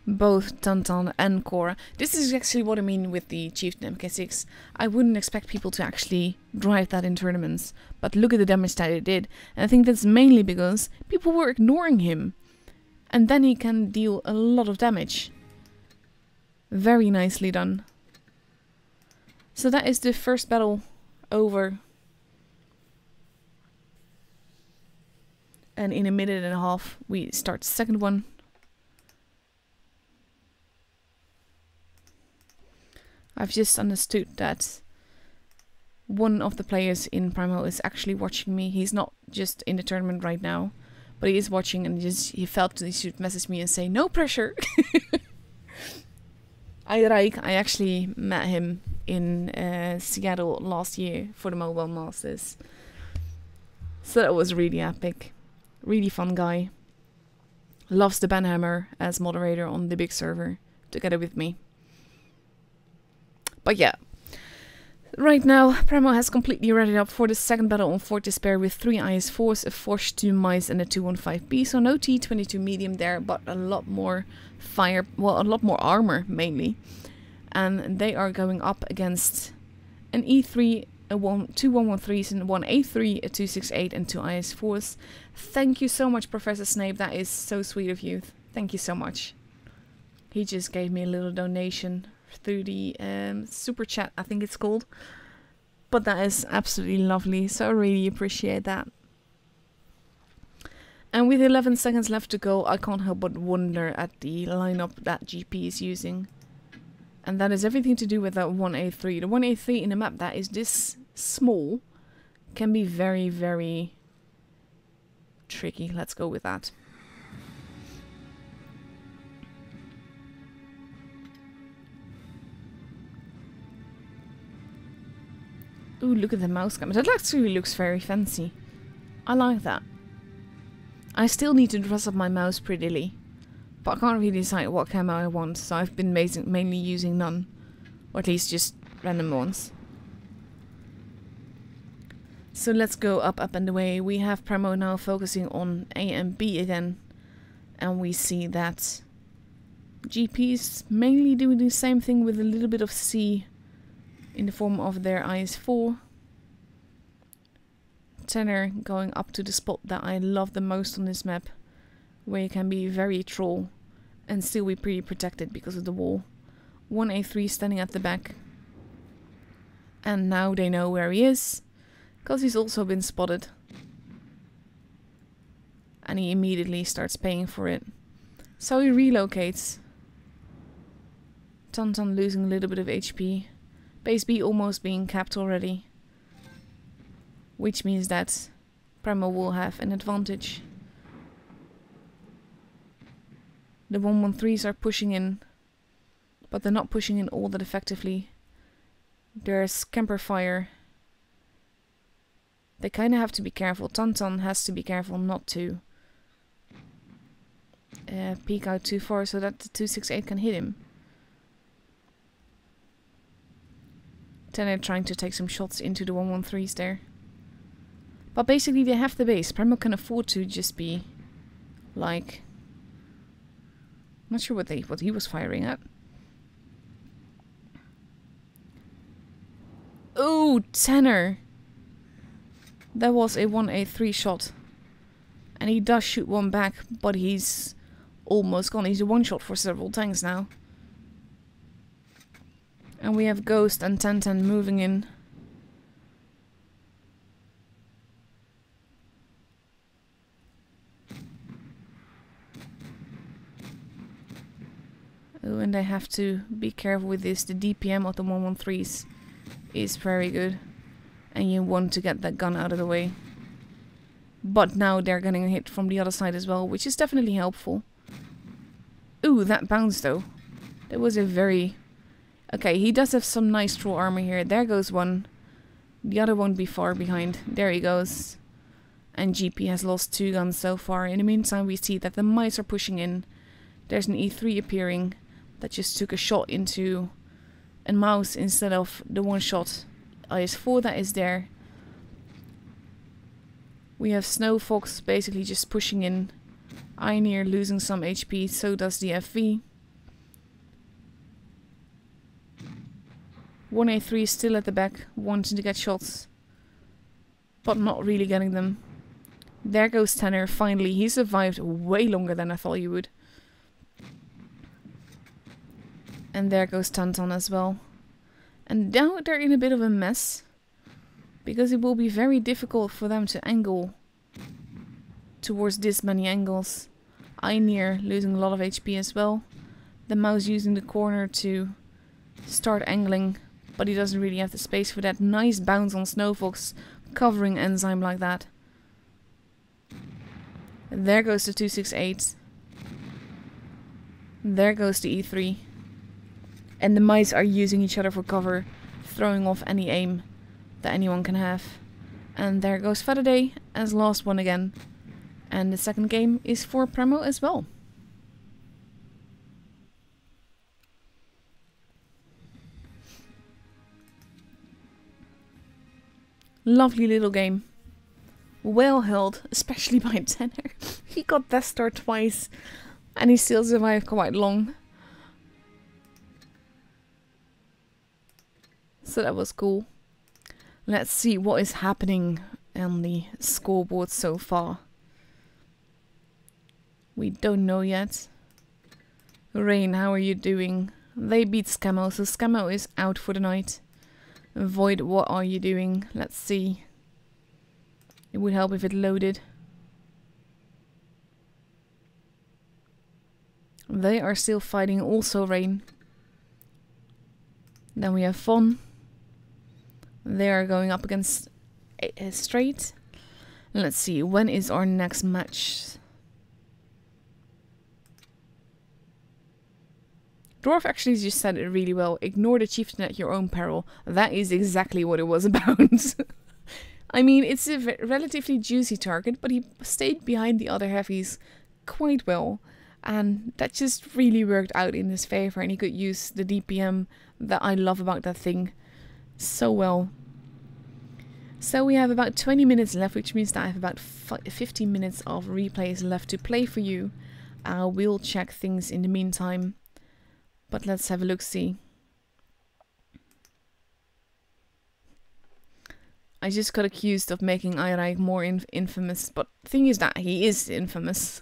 Both Tantan and Cora. This is actually what I mean with the Chieftain MK6. I wouldn't expect people to actually drive that in tournaments. But look at the damage that it did. And I think that's mainly because people were ignoring him. And then he can deal a lot of damage. Very nicely done. So that is the first battle over. And in a minute and a half we start the second one. I've just understood that one of the players in Primo is actually watching me. He's not just in the tournament right now, but he is watching, and he felt he should message me and say, no pressure. I actually met him in Seattle last year for the Mobile Masters. So that was really epic. Really fun guy. Loves the Banhammer as moderator on the big server together with me. But yeah, right now Primo has completely readied up for the second battle on Fort Despair with 3 IS-4s, a Force 2 mice and a 215B. So no T-22 medium there, but a lot more fire, well, a lot more armor mainly. And they are going up against an E3, two 113s and one A3, a 268 and 2 IS-4s. Thank you so much, Professor Snape. That is so sweet of you. Thank you so much. He just gave me a little donation through the super chat, I think it's called. But that is absolutely lovely, so I really appreciate that. And with 11 seconds left to go, I can't help but wonder at the lineup that GP is using. And that is everything to do with that 1A3. The 1A3 in a map that is this small can be very, very tricky. Let's go with that. Ooh, look at the mouse cam. That actually looks very fancy. I like that. I still need to dress up my mouse prettily. But I can't really decide what camo I want, so I've been mainly using none. Or at least just random ones. So let's go up and away. We have Primo now focusing on A and B again. And we see that GP is mainly doing the same thing with a little bit of C in the form of their IS-4. Tenor going up to the spot that I love the most on this map, where you can be very troll and still be pretty protected because of the wall. 1A3 standing at the back. And now they know where he is, because he's also been spotted. And he immediately starts paying for it. So he relocates. Tantan losing a little bit of HP. Base B almost being capped already. Which means that Primo will have an advantage. The 113s are pushing in. But they're not pushing in all that effectively. There's camper fire. They kind of have to be careful. Tantan has to be careful not to peek out too far so that the 268 can hit him. Tenor trying to take some shots into the 113s there. But basically they have the base. Primo can afford to just be like... Not sure what he was firing at. Ooh, tenor. That was a 1A3 shot. And he does shoot one back, but he's almost gone. He's a one shot for several tanks now. And we have Ghost and 1010 moving in. Oh, and I have to be careful with this. The DPM of the 113s is very good. And you want to get that gun out of the way. But now they're getting hit from the other side as well, which is definitely helpful. Ooh, that bounce though. That was a very... Okay, he does have some nice troll armor here. There goes one. The other won't be far behind. There he goes. And GP has lost 2 guns so far. In the meantime, we see that the mice are pushing in. There's an E3 appearing that just took a shot into a mouse instead of the one shot IS-4 that is there. We have Snow Fox basically just pushing in. Ioneer losing some HP, so does the FV. 1A3 still at the back, wanting to get shots, but not really getting them. There goes Tanner, finally. He survived way longer than I thought he would. And there goes Tanton as well. And now they're in a bit of a mess, because it will be very difficult for them to angle towards this many angles. Ioneer losing a lot of HP as well. The mouse using the corner to start angling, but he doesn't really have the space for that. Nice bounce on Snowfox, covering Enzyme like that. And there goes the 268. There goes the E3. And the mice are using each other for cover, throwing off any aim that anyone can have. And there goes Faraday as last one again. And the second game is for Premo as well. Lovely little game. Well held, especially by Tanner. He got Death Star twice and he still survived quite long. So that was cool. Let's see what is happening on the scoreboard so far. We don't know yet. Rain, how are you doing? They beat Scammo, so Scammo is out for the night. Void, what are you doing? Let's see. It would help if it loaded. They are still fighting, also Rain. Then we have Von. They are going up against Straight. Let's see, when is our next match? Dwarf actually just said it really well. Ignore the chieftain at your own peril. That is exactly what it was about. I mean, it's a relatively juicy target, but he stayed behind the other heavies quite well. And that just really worked out in his favor, and he could use the DPM that I love about that thing so well. So we have about 20 minutes left, which means that I have about 15 minutes of replays left to play for you. We'll check things in the meantime. But let's have a look-see. I just got accused of making Eirik more infamous, but the thing is that he is infamous.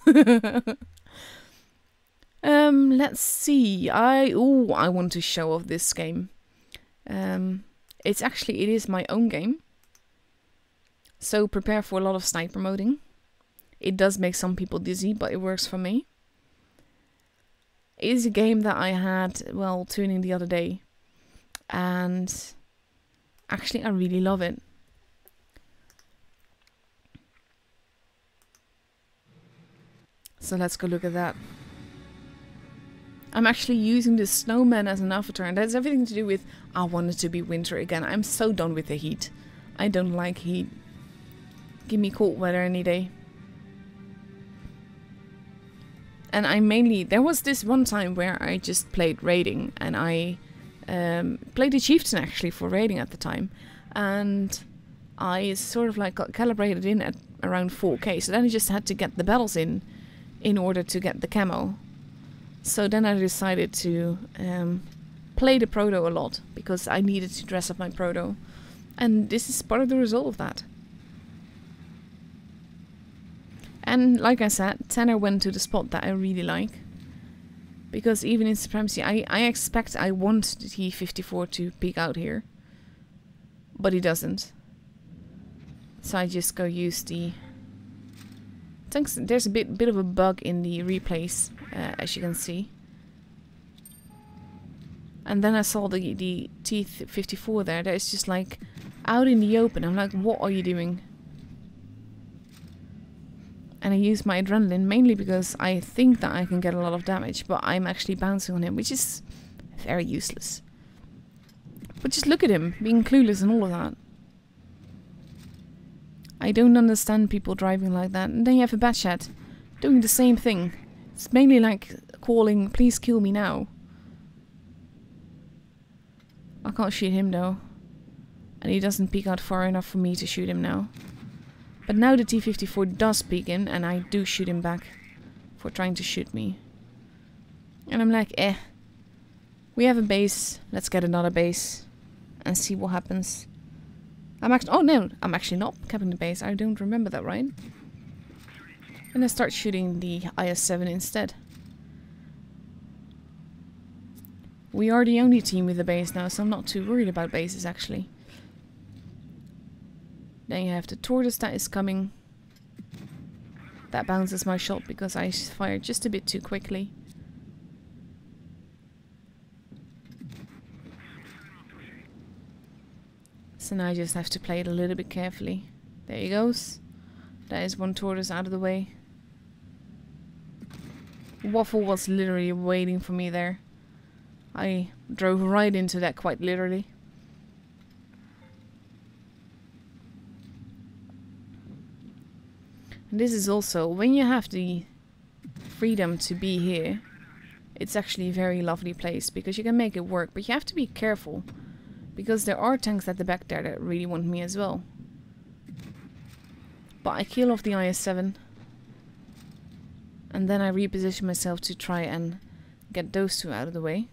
Let's see. I want to show off this game. It is my own game. So prepare for a lot of sniper moding. It does make some people dizzy, but it works for me. It is a game that I had while tuning the other day. And actually I really love it. So let's go look at that. I'm actually using the snowman as an avatar, and that's everything to do with I want it to be winter again. I'm so done with the heat. I don't like heat. Give me cold weather any day. And there was this one time where I just played raiding, and I played the chieftain actually for raiding at the time, and I sort of like got calibrated in at around 4K, so then I just had to get the battles in order to get the camo. So then I decided to play the proto a lot, because I needed to dress up my proto. And this is part of the result of that. And like I said, Tanner went to the spot that I really like. Because even in Supremacy, I want the T-54 to peek out here. But he doesn't. So I just go use the... Thanks, there's a bit of a bug in the replays, as you can see. And then I saw the T-54 there. That is just like out in the open. I'm like, what are you doing? And I use my adrenaline mainly because I think that I can get a lot of damage, but I'm actually bouncing on him, which is very useless. But just look at him, being clueless and all of that. I don't understand people driving like that. And then you have a Batchat doing the same thing. It's mainly like calling, please kill me now. I can't shoot him though. And he doesn't peek out far enough for me to shoot him now. But now the T-54 does peek in, and I do shoot him back for trying to shoot me. And I'm like, we have a base, let's get another base and see what happens. I'm actually not capping the base, I don't remember that, right? And I start shooting the IS-7 instead. We are the only team with a base now, so I'm not too worried about bases actually. Then you have the tortoise that is coming. That bounces my shot because I fired just a bit too quickly. So now I just have to play it a little bit carefully. There he goes. That is one tortoise out of the way. Waffle was literally waiting for me there. I drove right into that quite literally. And this is also, when you have the freedom to be here, it's actually a very lovely place because you can make it work, but you have to be careful because there are tanks at the back there that really want me as well. But I kill off the IS-7 and then I reposition myself to try and get those two out of the way.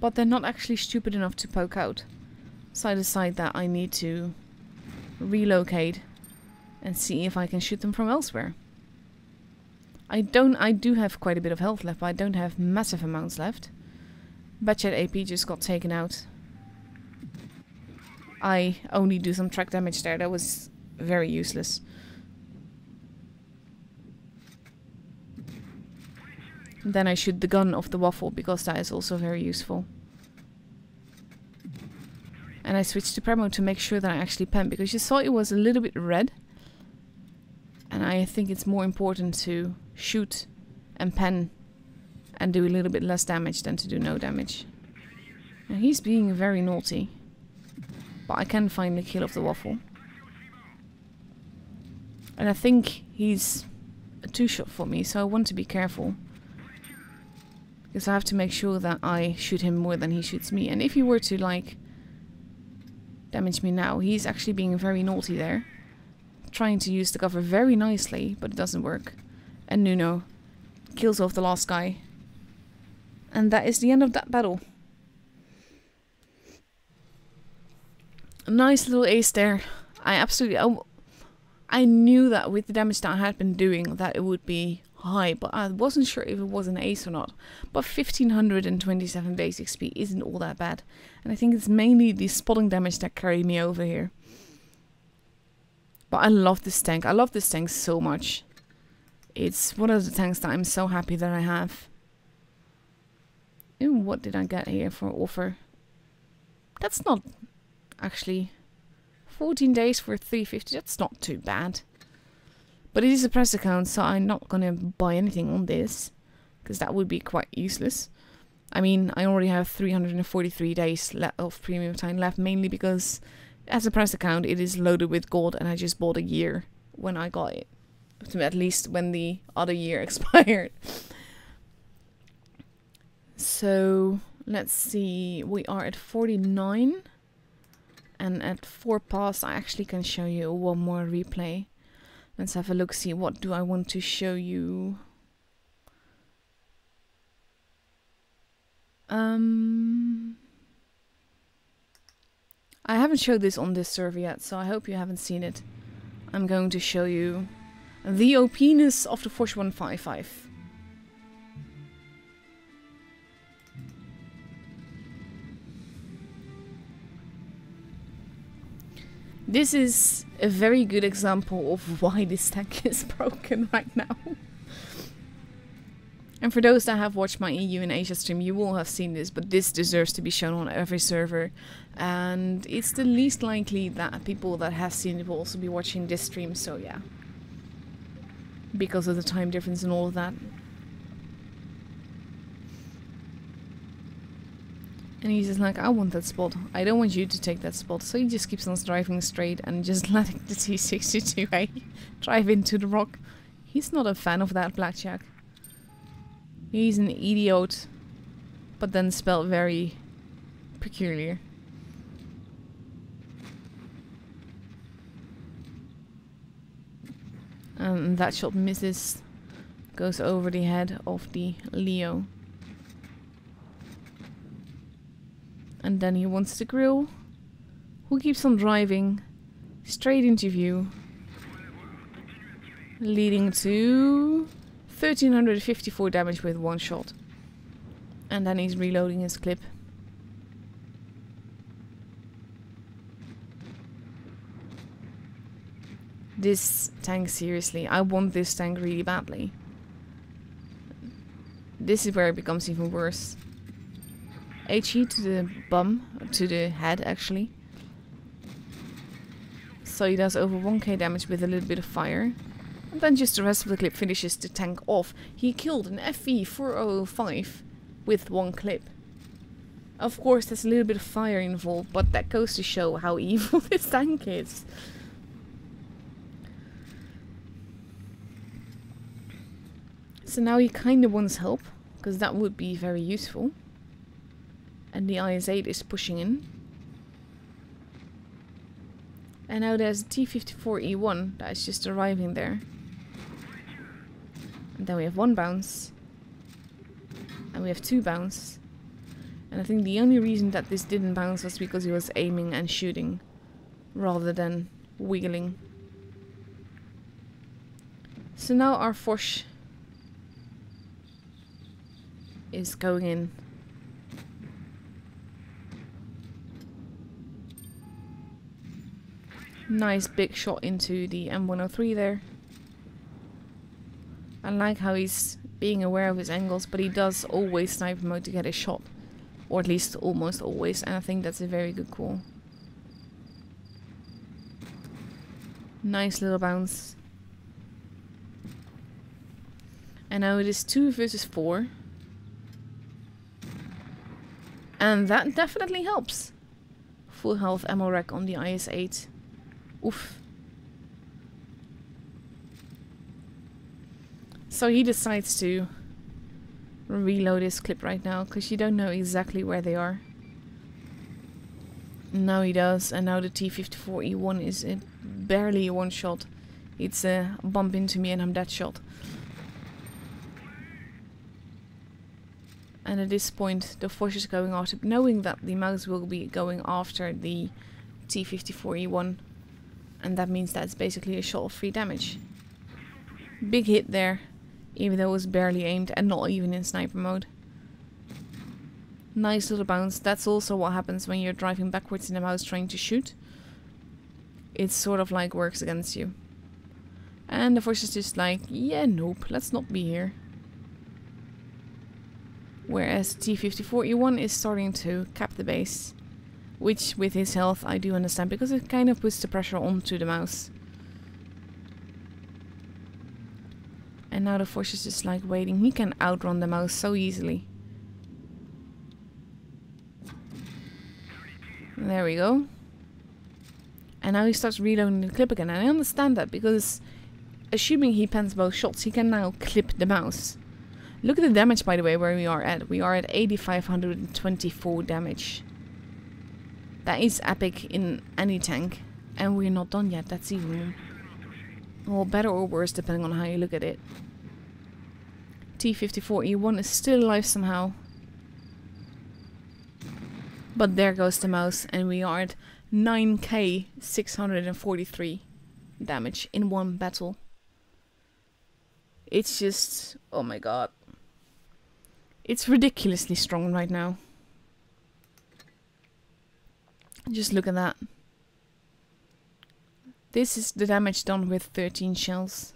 But they're not actually stupid enough to poke out. So I decide that I need to relocate and see if I can shoot them from elsewhere. I do have quite a bit of health left, but I don't have massive amounts left. Batchat AP just got taken out. I only do some track damage there, that was very useless. Then I shoot the gun off the Waffle because that is also very useful. And I switched to Premo to make sure that I actually pen, because you saw it was a little bit red. And I think it's more important to shoot and pen and do a little bit less damage than to do no damage. Now he's being very naughty. But I can finally kill off the Waffle. And I think he's a two-shot for me, so I want to be careful. Because I have to make sure that I shoot him more than he shoots me. And if he were to, like, damage me now, he's actually being very naughty there. Trying to use the cover very nicely, but it doesn't work. And Nuno kills off the last guy. And that is the end of that battle. A nice little ace there. I knew that with the damage that I had been doing that it would be high, but I wasn't sure if it was an ace or not. But 1527 base XP isn't all that bad. And I think it's mainly the spotting damage that carried me over here. But I love this tank. I love this tank so much. It's one of the tanks that I'm so happy that I have. Ooh, what did I get here for offer? That's not actually 14 days for 350. That's not too bad. But it is a press account, so I'm not gonna buy anything on this, because that would be quite useless. I mean, I already have 343 days of premium time left, mainly because as a press account it is loaded with gold and I just bought a year when I got it. At least when the other year expired. So, let's see, we are at 49. And at 4 past I actually can show you one more replay. Let's have a look, see what do I want to show you. I haven't showed this on this server yet, so I hope you haven't seen it. I'm going to show you the OP-ness of the Force 155. This is a very good example of why this tank is broken right now. And for those that have watched my EU and Asia stream, you will have seen this, but this deserves to be shown on every server. And it's the least likely that people that have seen it will also be watching this stream, so yeah. Because of the time difference and all of that. And he's just like, I want that spot. I don't want you to take that spot. So he just keeps on driving straight and just letting the T-62A drive into the rock. He's not a fan of that blackjack. He's an idiot, but then spelled very peculiar. That shot misses, goes over the head of the Leo. And then he wants the grill, who keeps on driving straight into view, leading to 1354 damage with one shot. And then he's reloading his clip. This tank, seriously, I want this tank really badly. This is where it becomes even worse. HE to the bum, to the head actually. So he does over 1k damage with a little bit of fire. And then just the rest of the clip finishes the tank off. He killed an FV 405 with one clip. Of course there's a little bit of fire involved, but that goes to show how evil this tank is. So now he kind of wants help, because that would be very useful. And the IS-8 is pushing in. And now there's a T-54E1 that is just arriving there. And then we have one bounce. And we have two bounce. And I think the only reason that this didn't bounce was because he was aiming and shooting, rather than wiggling. So now our Foch is going in. Nice big shot into the M103 there. I like how he's being aware of his angles, but he does always sniper mode to get a shot. Or at least almost always, and I think that's a very good call. Nice little bounce. And now it is 2 versus 4. And that definitely helps. Full health ammo rack on the IS-8. Oof. So he decides to reload his clip right now, because you don't know exactly where they are. Now he does, and now the T-54E1 is barely a one shot. It's a bump into me and I'm dead shot. And at this point the Foch is going after, knowing that the mouse will be going after the T-54E1. And that means that's basically a shot of 3 damage. Big hit there, even though it was barely aimed and not even in sniper mode. Nice little bounce. That's also what happens when you're driving backwards in the mouse trying to shoot. It sort of like works against you. And the Foch is just like, yeah, nope, let's not be here. Whereas T-54E1 is starting to cap the base. Which, with his health, I do understand, because it kind of puts the pressure onto the mouse. And now the Foch is just like waiting. He can outrun the mouse so easily. There we go. And now he starts reloading the clip again. And I understand that, because assuming he pens both shots, he can now clip the mouse. Look at the damage, by the way, where we are at. We are at 8,524 damage. That is epic in any tank. And we're not done yet. That's even, well, better or worse, depending on how you look at it. T-54E1 is still alive somehow. But there goes the mouse, and we are at 9k 643 damage in one battle. It's just, oh my god. It's ridiculously strong right now. Just look at that. This is the damage done with 13 shells.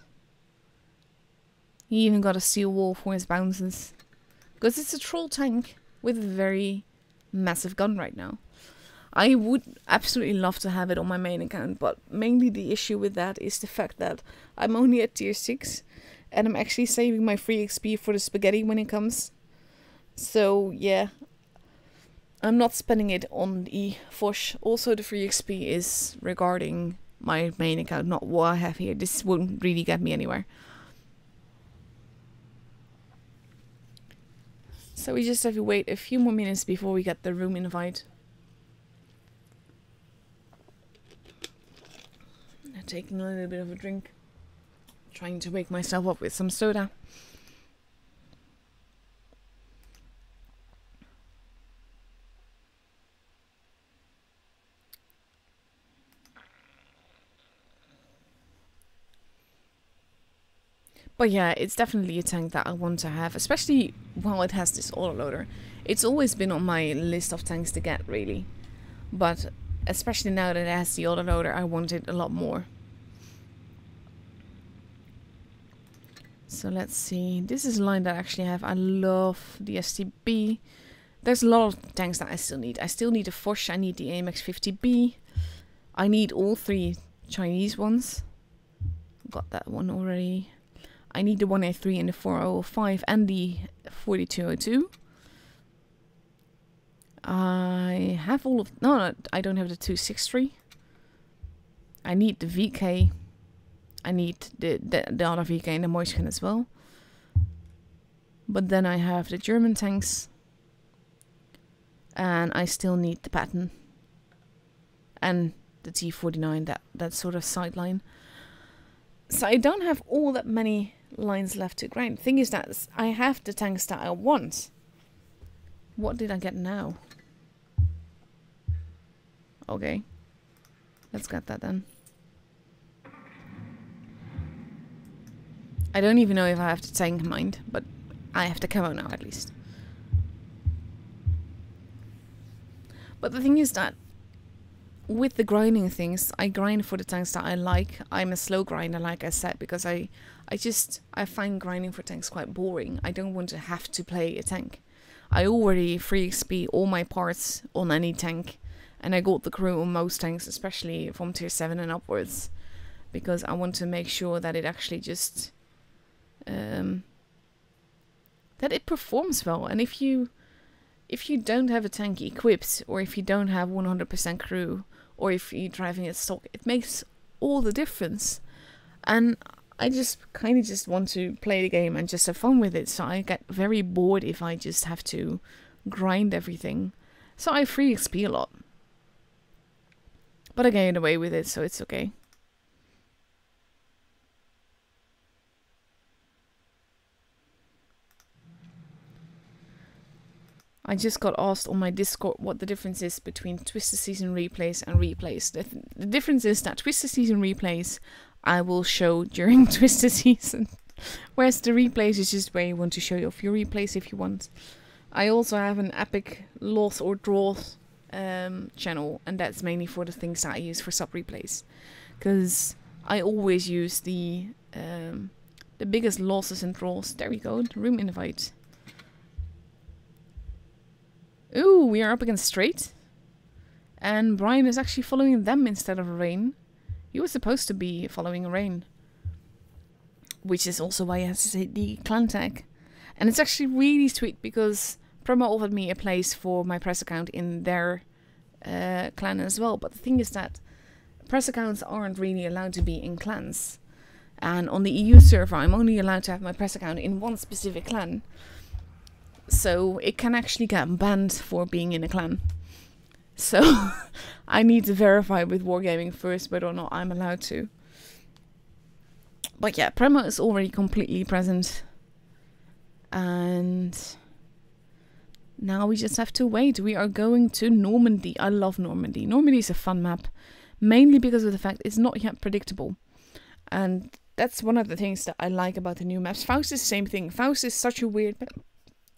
He even got a steel wall for his bounces. Because it's a troll tank with a very massive gun right now. I would absolutely love to have it on my main account, but mainly the issue with that is the fact that I'm only at tier 6 and I'm actually saving my free XP for the spaghetti when it comes. So yeah, I'm not spending it on the Fosh. Also the free XP is regarding my main account, not what I have here. This won't really get me anywhere. So we just have to wait a few more minutes before we get the room invite. Now taking a little bit of a drink. Trying to wake myself up with some soda. But yeah, it's definitely a tank that I want to have, especially while it has this autoloader. It's always been on my list of tanks to get, really. But especially now that it has the autoloader, I want it a lot more. So let's see. This is a line that I actually have. I love the STB. There's a lot of tanks that I still need. I still need a Foch. I need the AMX 50B. I need all 3 Chinese ones. Got that one already. I need the 1A3 and the 4005 and the 4202. I have all of... No, I don't have the 263. I need the VK. I need the other VK and the Moiskin as well. But then I have the German tanks. And I still need the Patton. And the T49, that sort of sideline. So I don't have all that many lines left to grind. Thing is that I have the tanks that I want. What did I get now? Okay. Let's get that then. I don't even know if I have the tank in mind, but I have the camo now at least. But the thing is that with the grinding things, I grind for the tanks that I like. I'm a slow grinder, like I said, because I find grinding for tanks quite boring. I don't want to have to play a tank. I already free XP all my parts on any tank, and I got the crew on most tanks, especially from tier 7 and upwards, because I want to make sure that it actually just that it performs well. And if you don't have a tank equipped, or if you don't have 100% crew, or if you're driving it stock, it makes all the difference. And I just kind of just want to play the game and just have fun with it. So I get very bored if I just have to grind everything. So I free XP a lot. But I get away with it, so it's okay. I just got asked on my Discord what the difference is between Twisted Season replays and replays. The difference is that Twisted Season replays I will show during Twisted Season, whereas the replays is just where you want to show off your replays if you want. I also have an epic loss or draws channel, and that's mainly for the things that I use for sub replays, because I always use the biggest losses and draws. There we go, the room invite. Ooh, we are up against straight. And Brian is actually following them instead of Rain. He was supposed to be following Rain. Which is also why he has to say the clan tag. And it's actually really sweet because Promo offered me a place for my press account in their clan as well. But the thing is that press accounts aren't really allowed to be in clans. And on the EU server, I'm only allowed to have my press account in one specific clan. So it can actually get banned for being in a clan. So I need to verify with Wargaming first whether or not I'm allowed to. But yeah, Prema is already completely present. And Now we just have to wait. We are going to Normandy. I love Normandy. Normandy is a fun map, mainly because of the fact it's not yet predictable. And that's one of the things that I like about the new maps. Faust is the same thing. Faust is such a weird map.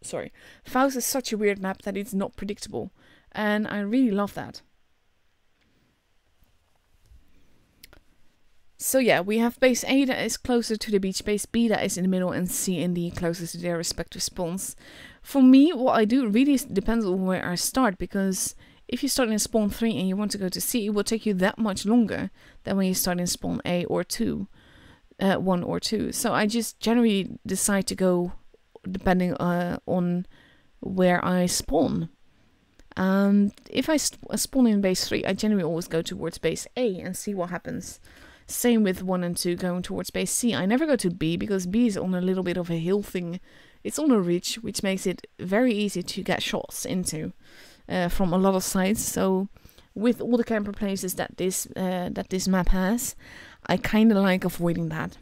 Sorry. Faust is such a weird map that it's not predictable. And I really love that. So yeah, we have base A that is closer to the beach, base B that is in the middle, and C and D closest to their respective spawns. For me, what I do really depends on where I start, because if you start in spawn 3 and you want to go to C, it will take you that much longer than when you start in spawn A or 2, 1 or 2. So I just generally decide to go depending on where I spawn. And if I spawn in base 3, I generally always go towards base A and see what happens. Same with 1 and 2 going towards base C. I never go to B because B is on a little bit of a hill thing. It's on a ridge, which makes it very easy to get shots into from a lot of sides. So with all the camper places that this map has, I kind of like avoiding that.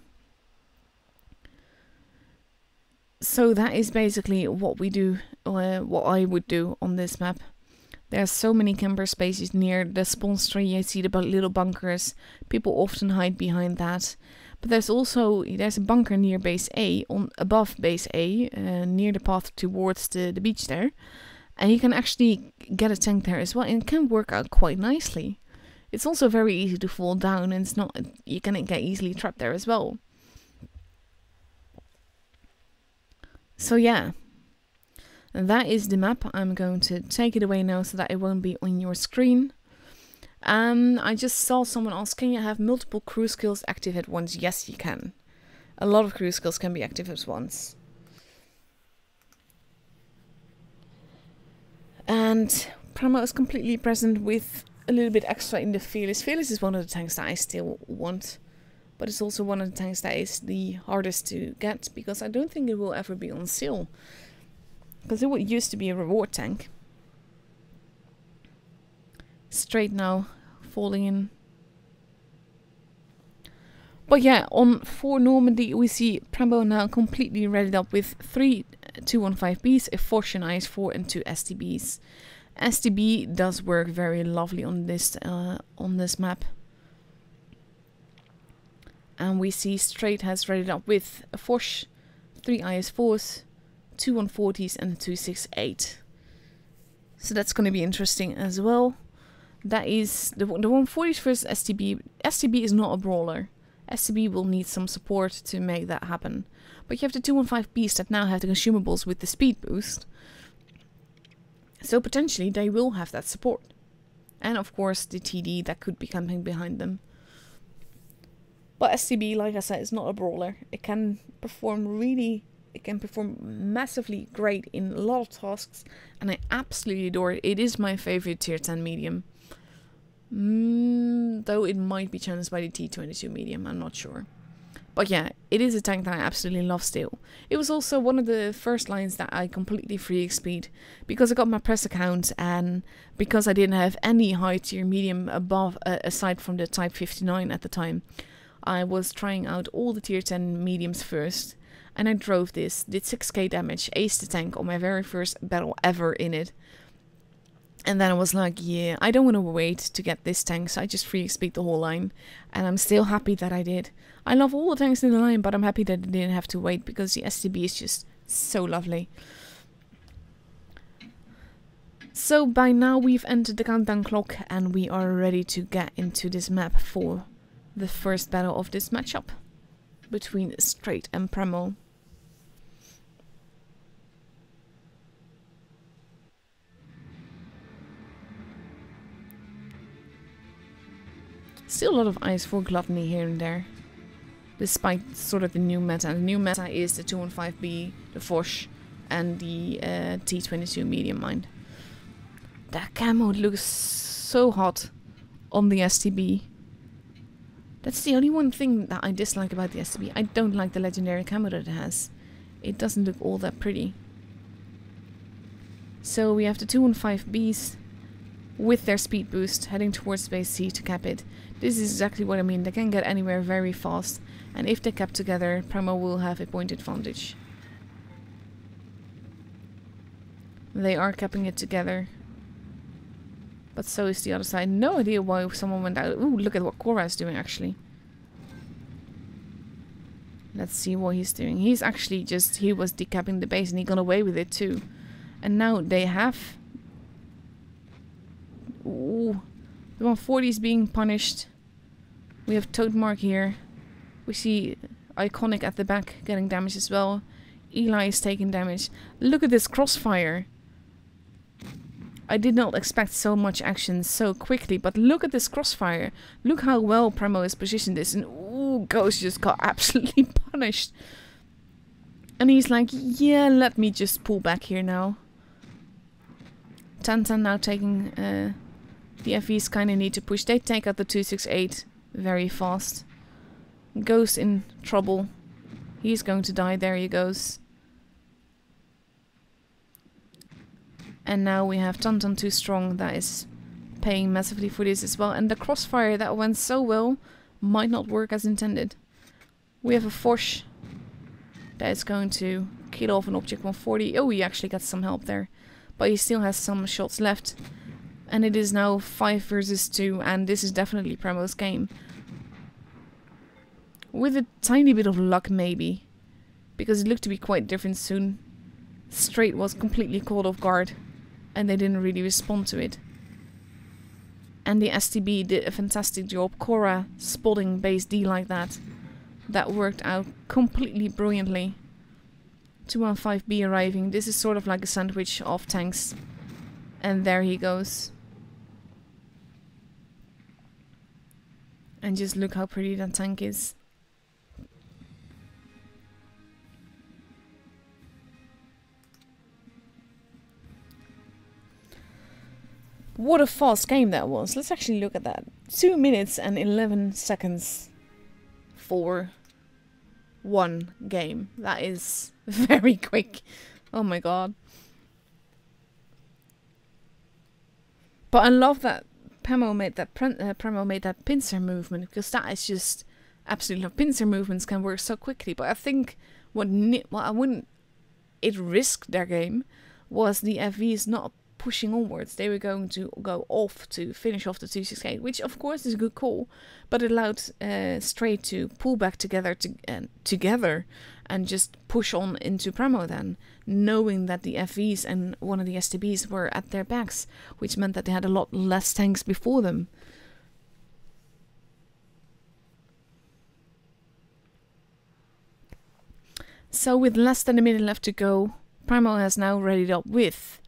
So that is basically what we do, what I would do on this map. There are so many camper spaces near the spawn tree. You see the little bunkers. People often hide behind that. But there's a bunker near base A, above base A, near the path towards the beach there. And you can actually get a tank there as well, and it can work out quite nicely. It's also very easy to fall down, and you can get easily trapped there as well. So yeah. And that is the map. I'm going to take it away now so that it won't be on your screen. I just saw someone ask, can you have multiple crew skills active at once? Yes, you can. A lot of crew skills can be active at once. And Pramo is completely present with a little bit extra in the Fearless. Fearless is one of the tanks that I still want. But it's also one of the tanks that is the hardest to get, because I don't think it will ever be on sale. Because it used to be a reward tank. Straight now, falling in. But yeah, for Normandy we see Pramo now completely readied up with 3 215Bs, a Fortune IS-4 and 2 STBs. STB does work very lovely on this map. And we see Straight has readied up with a Forge, 3 IS-4s, 2 140s and a 268. So that's going to be interesting as well. That is the 140s versus STB. STB is not a brawler. STB will need some support to make that happen. But you have the 215Bs that now have the consumables with the speed boost. So potentially they will have that support. And of course the TD that could be camping behind them. But STB, like I said, is not a brawler. It can perform massively great in a lot of tasks, and I absolutely adore it. It is my favorite tier 10 medium. Though it might be challenged by the T22 medium, I'm not sure. But yeah, it is a tank that I absolutely love still. It was also one of the first lines that I completely free XP'd, because I got my press account, and because I didn't have any high tier medium above, aside from the Type 59 at the time. I was trying out all the tier 10 mediums first, and I drove this, did 6k damage, aced the tank on my very first battle ever in it. And then I was like, yeah, I don't want to wait to get this tank, so I just free XP'd the whole line. And I'm still happy that I did. I love all the tanks in the line, but I'm happy that I didn't have to wait, because the STB is just so lovely. So by now we've entered the countdown clock, and we are ready to get into this map for the first battle of this matchup between Straight and Pramo. Still a lot of eyes for Gluttony here and there, despite sort of the new meta. The new meta is the 215B, the Forge, and the T22 medium mine. That camo looks so hot on the STB. That's the only one thing that I dislike about the STB. I don't like the legendary camo that it has. It doesn't look all that pretty. So we have the 215Bs with their speed boost heading towards base C to cap it. This is exactly what I mean. They can get anywhere very fast, and if they cap together, Pramo will have a point advantage. They are capping it together. But so is the other side. No idea why someone went out. Ooh, look at what Cora is doing, actually. Let's see what he's doing. He's actually just... He was decapping the base and he got away with it too. And now they have... Ooh. The 140 is being punished. We have Toadmark here. We see Iconic at the back getting damage as well. Eli is taking damage. Look at this crossfire. I did not expect so much action so quickly, but look at this crossfire. Look how well Premo has positioned this, and ooh, Ghost just got absolutely punished. And he's like, yeah, let me just pull back here now. Tantan now taking, the FVs kind of need to push. They take out the 268 very fast. Ghost in trouble. He's going to die, there he goes. And now we have Tantan too strong, that is paying massively for this as well. And the crossfire that went so well might not work as intended. We have a Foch that is going to kill off an Object 140. Oh, he actually got some help there. But he still has some shots left. And it is now 5 versus 2, and this is definitely Premo's game. With a tiny bit of luck maybe. Because it looked to be quite different soon. Straight was completely caught off guard. And they didn't really respond to it. And the STB did a fantastic job. Cora spotting base D like that. That worked out completely brilliantly. 215B arriving. This is sort of like a sandwich of tanks. And there he goes. And just look how pretty that tank is. What a fast game that was. Let's actually look at that. 2 minutes and 11 seconds for one game. That is very quick. Oh my god. But I love that Premo made that pincer movement, because that is just absolutely love. Pincer movements can work so quickly. But I think what it risked their game was the FVs not pushing onwards. They were going to go off to finish off the 268, which of course is a good call, but it allowed Straight to pull back together and just push on into Premo then, knowing that the FVs and one of the STBs were at their backs, which meant that they had a lot less tanks before them. So with less than a minute left to go, Premo has now readied up with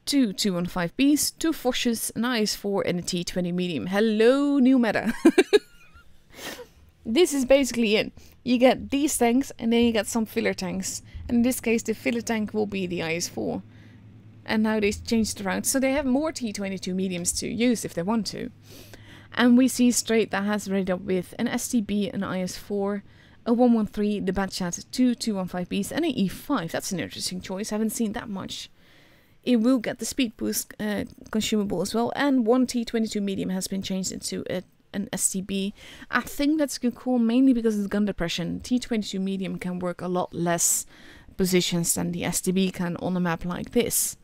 2 215Bs, 2 Foches, an IS-4 and a T20 medium. Hello, new meta. This is basically it. You get these tanks and then you get some filler tanks. And in this case the filler tank will be the IS-4. And now they changed around, so they have more T22 mediums to use if they want to. And we see Straight that has readied up with an STB, an IS-4, a 113, the Batchat, 2 215Bs and an E5. That's an interesting choice, I haven't seen that much. It will get the speed boost consumable as well, and one T22 medium has been changed into an STB. I think that's a good call, mainly because of the gun depression. T22 medium can work a lot less positions than the STB can on a map like this.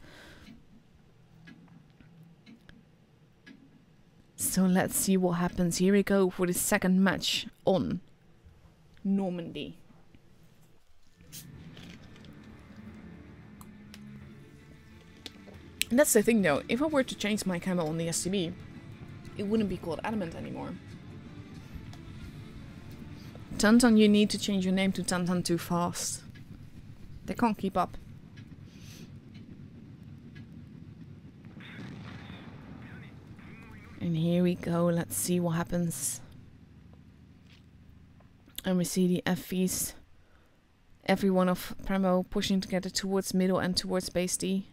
So let's see what happens. Here we go for the second match on Normandy. And that's the thing though, if I were to change my camo on the STB, it wouldn't be called Adamant anymore. Tantan, you need to change your name to Tantan too fast. They can't keep up. And here we go, let's see what happens. And we see the FVs, every one of Premo pushing together towards middle and towards base D.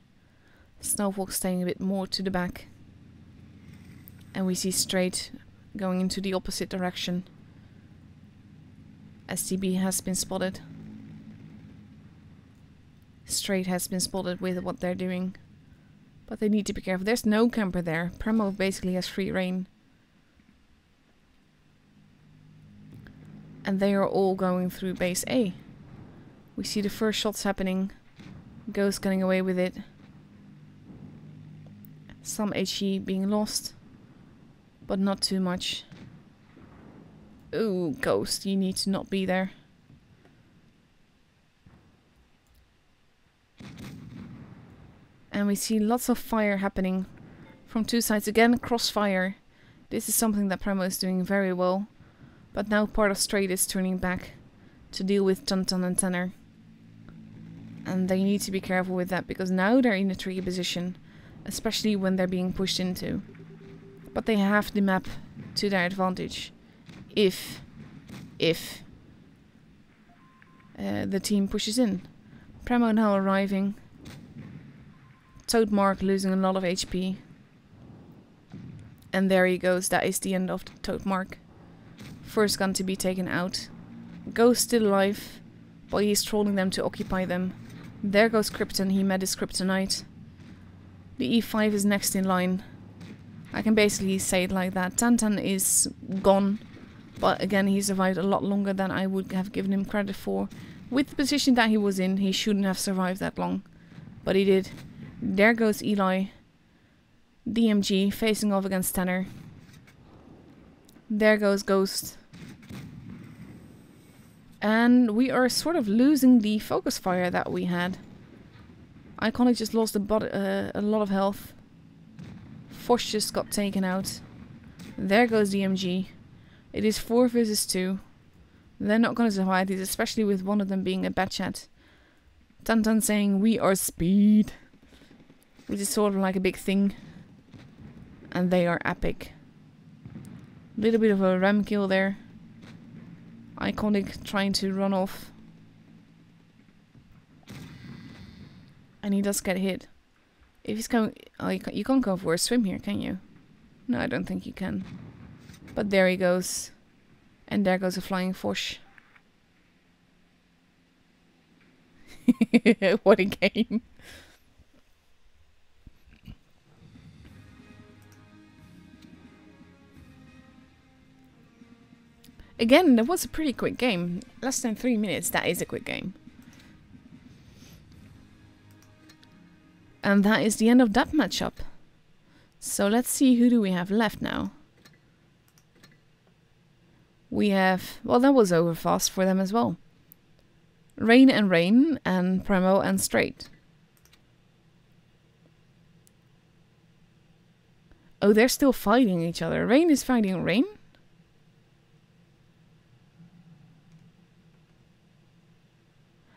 Snowfall staying a bit more to the back. And we see Straight going into the opposite direction. STB has been spotted. Straight has been spotted with what they're doing. But they need to be careful. There's no camper there. Premo basically has free reign. And they are all going through base A. We see the first shots happening. Ghost getting away with it. Some HE being lost, but not too much. Ooh, Ghost, you need to not be there. And we see lots of fire happening from two sides. Again, crossfire. This is something that Primo is doing very well. But now part of Straight is turning back to deal with Tantan and Tanner. And they need to be careful with that, because now they're in a tricky position. Especially when they're being pushed into. But they have the map to their advantage. If the team pushes in. Primo now arriving. Toad losing a lot of HP. And there he goes. That is the end of the Toad. First gun to be taken out. Ghost still alive, but he's trolling them to occupy them. There goes Krypton. He met his kryptonite. The E5 is next in line. I can basically say it like that. Tantan is gone, but again he survived a lot longer than I would have given him credit for. With the position that he was in, he shouldn't have survived that long, but he did. There goes Eli. DMG facing off against Tanner. There goes Ghost. And we are sort of losing the focus fire that we had. Iconic just lost a lot of health. Fosh just got taken out. There goes DMG. It is 4 versus 2. They're not going to survive this, especially with one of them being a bad chat. Tantan saying, "We are speed." Which is sort of like a big thing. And they are epic. Little bit of a ram kill there. Iconic trying to run off. And he does get hit. If he's going... Oh, you can't go for a swim here, can you? No, I don't think you can. But there he goes. And there goes a flying Fosh. What a game. Again, that was a pretty quick game. Less than 3 minutes, that is a quick game. And that is the end of that matchup. So let's see, who do we have left now? We have... Well, that was over fast for them as well. Rain and Primo and Straight. Oh, they're still fighting each other. Rain is fighting Rain?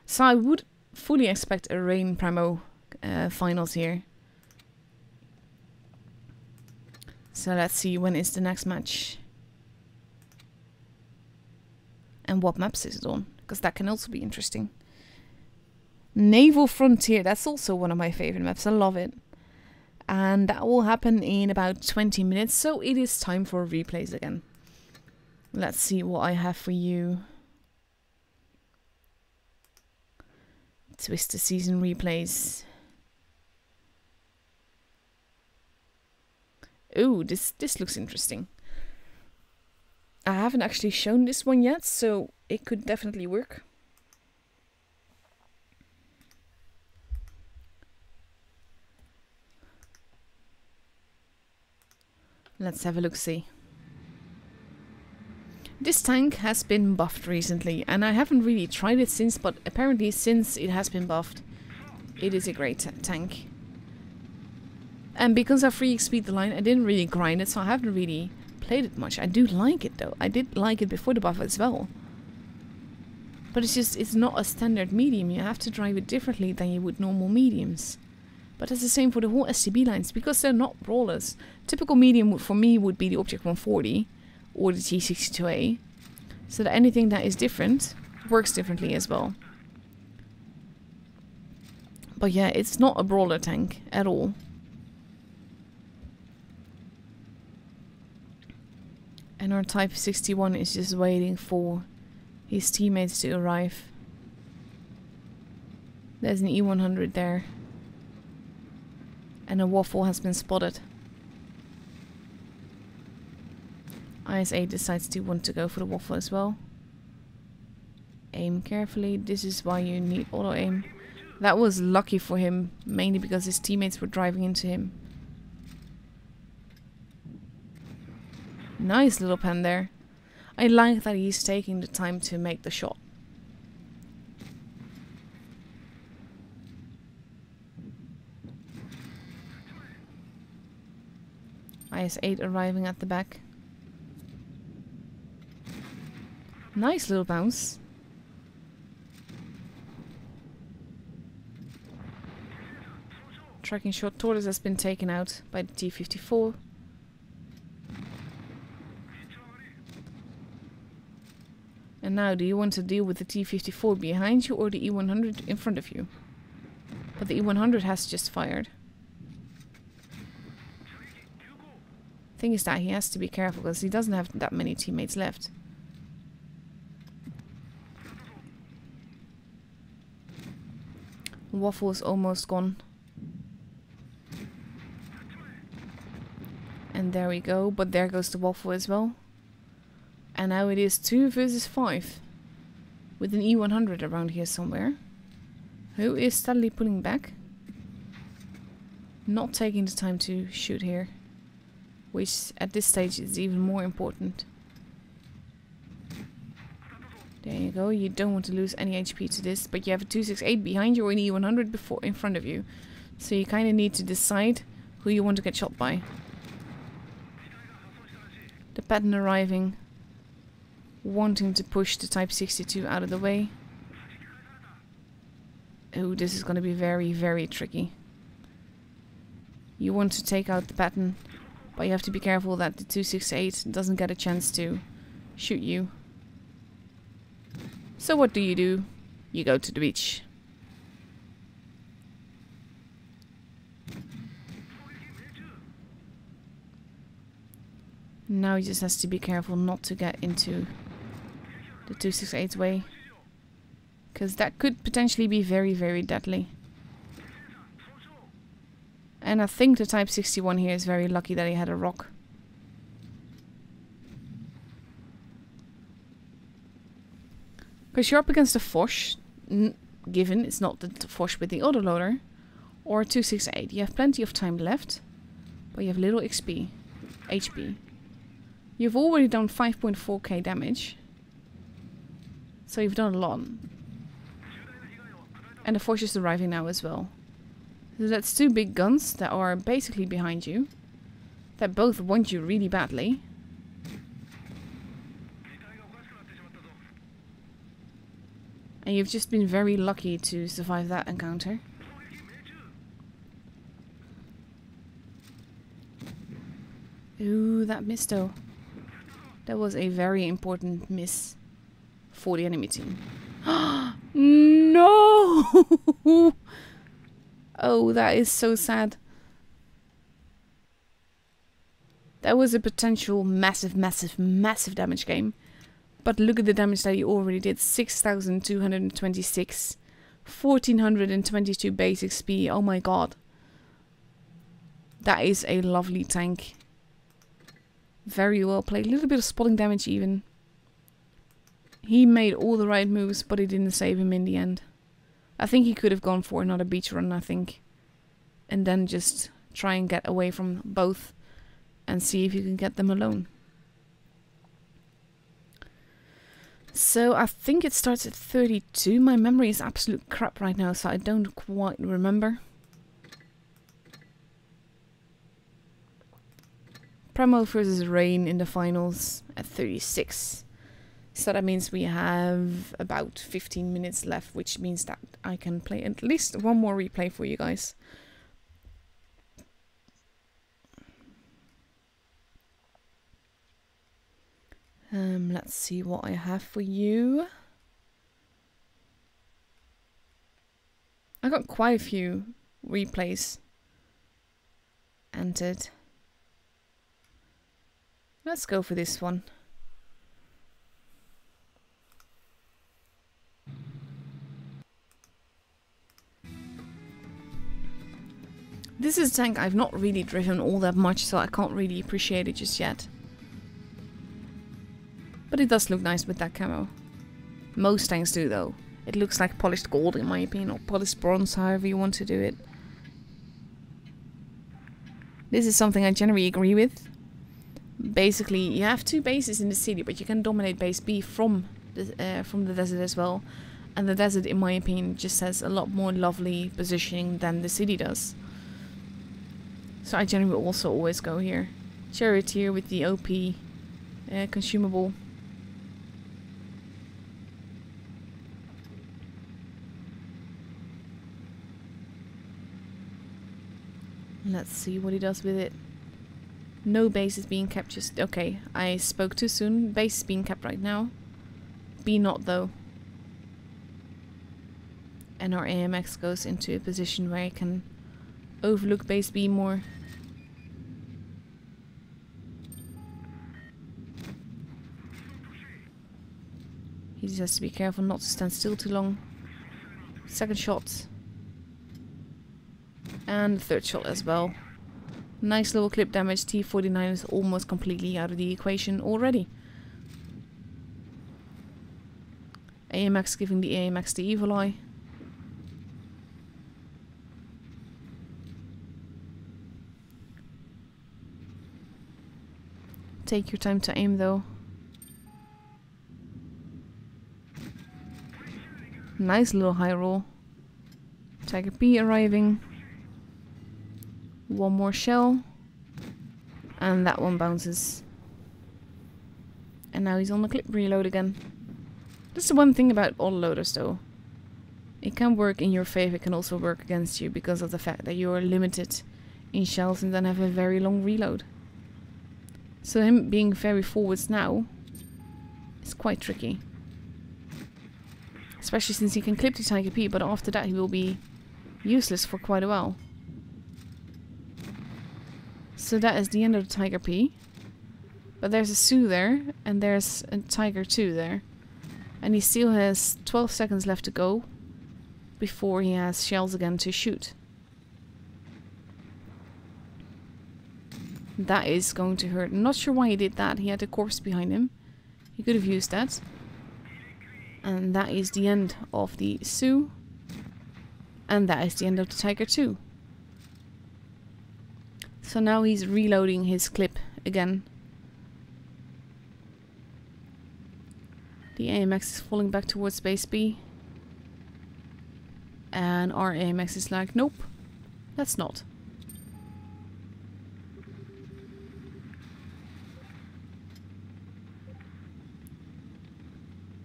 So I would fully expect a Rain Primo finals here. So let's see, when is the next match? And what maps is it on? Because that can also be interesting. Naval Frontier, that's also one of my favorite maps. I love it. And that will happen in about 20 minutes. So it is time for replays again. Let's see what I have for you. Twister season replays. Ooh, this looks interesting. I haven't actually shown this one yet, so it could definitely work. Let's have a look-see. This tank has been buffed recently, and I haven't really tried it since, but apparently since it has been buffed, it is a great tank. And because I free XP'd the line, I didn't really grind it, so I haven't really played it much. I do like it though. I did like it before the buff as well. But it's just, it's not a standard medium. You have to drive it differently than you would normal mediums. But it's the same for the whole SCB lines, because they're not brawlers. Typical medium for me would be the Object 140 or the T62A. So that anything that is different works differently as well. But yeah, it's not a brawler tank at all. And our Type 61 is just waiting for his teammates to arrive. There's an E100 there. And a waffle has been spotted. IS-8 decides to want to go for the waffle as well. Aim carefully. This is why you need auto aim. That was lucky for him, mainly because his teammates were driving into him. Nice little pen there. I like that he's taking the time to make the shot. IS-8 arriving at the back. Nice little bounce. Tracking shot Tortoise has been taken out by the T-54. And now, do you want to deal with the T-54 behind you or the E-100 in front of you? But the E-100 has just fired. Thing is that he has to be careful because he doesn't have that many teammates left. Waffle is almost gone. And there we go, but there goes the Waffle as well. And now it is 2 versus 5. With an E-100 around here somewhere. Who is steadily pulling back. Not taking the time to shoot here. Which at this stage is even more important. There you go, you don't want to lose any HP to this. But you have a 268 behind you or an E-100 before in front of you. So you kind of need to decide who you want to get shot by. The Patton arriving. Wanting to push the Type 62 out of the way. Oh, this is going to be very, very tricky. You want to take out the Patton, but you have to be careful that the 268 doesn't get a chance to shoot you. So what do? You go to the beach. Now he just has to be careful not to get into the 268's way. Because that could potentially be very, very deadly. And I think the Type 61 here is very lucky that he had a rock. Because you're up against a Foch, given it's not the Foch with the autoloader, or a 268. You have plenty of time left, but you have little HP. You've already done 5.4k damage. So you've done a lot. And the Foch is arriving now as well. So that's 2 big guns that are basically behind you. That both want you really badly. And you've just been very lucky to survive that encounter. Ooh, that missed though. That was a very important miss for the enemy team. No! Oh, that is so sad. That was a potential massive, massive, massive damage game. But look at the damage that he already did. 6,226. 1,422 base XP. Oh my god. That is a lovely tank. Very well played. A little bit of spotting damage even. He made all the right moves, but it didn't save him in the end. I think he could have gone for another beach run, I think. And then just try and get away from both. And see if you can get them alone. So I think it starts at 32. My memory is absolute crap right now, so I don't quite remember. Premo versus Rain in the finals at 36. So that means we have about 15 minutes left, which means that I can play at least one more replay for you guys. Let's see what I have for you. I got quite a few replays entered. Let's go for this one. This is a tank I've not really driven all that much, so I can't really appreciate it just yet. But it does look nice with that camo. Most tanks do though. It looks like polished gold in my opinion, or polished bronze, however you want to do it. This is something I generally agree with. Basically, you have 2 bases in the city, but you can dominate base B from the desert as well. And the desert, in my opinion, just has a lot more lovely positioning than the city does. So I generally also always go here. Charioteer with the OP consumable. Let's see what he does with it. No base is being kept just... Okay, I spoke too soon. Base is being kept right now. B not though. And our AMX goes into a position where I can overlook base B more. He just has to be careful not to stand still too long. Second shot. And the third shot as well. Nice little clip damage. T49 is almost completely out of the equation already. AMX giving the AMX the evil eye. Take your time to aim though. Nice little high roll. Tiger P arriving. One more shell. And that one bounces. And now he's on the clip reload again. That's the one thing about autoloaders though. It can work in your favor, it can also work against you because of the fact that you are limited in shells and then have a very long reload. So him being very forwards now is quite tricky. Especially since he can clip the Tiger P, but after that he will be useless for quite a while. So that is the end of the Tiger P. But there's a Sioux there, and there's a Tiger 2 there. And he still has 12 seconds left to go before he has shells again to shoot. That is going to hurt. I'm not sure why he did that. He had a corpse behind him. He could have used that. And that is the end of the Sioux. And that is the end of the Tiger 2. So now he's reloading his clip again. The AMX is falling back towards base B. And our AMX is like, nope, that's not.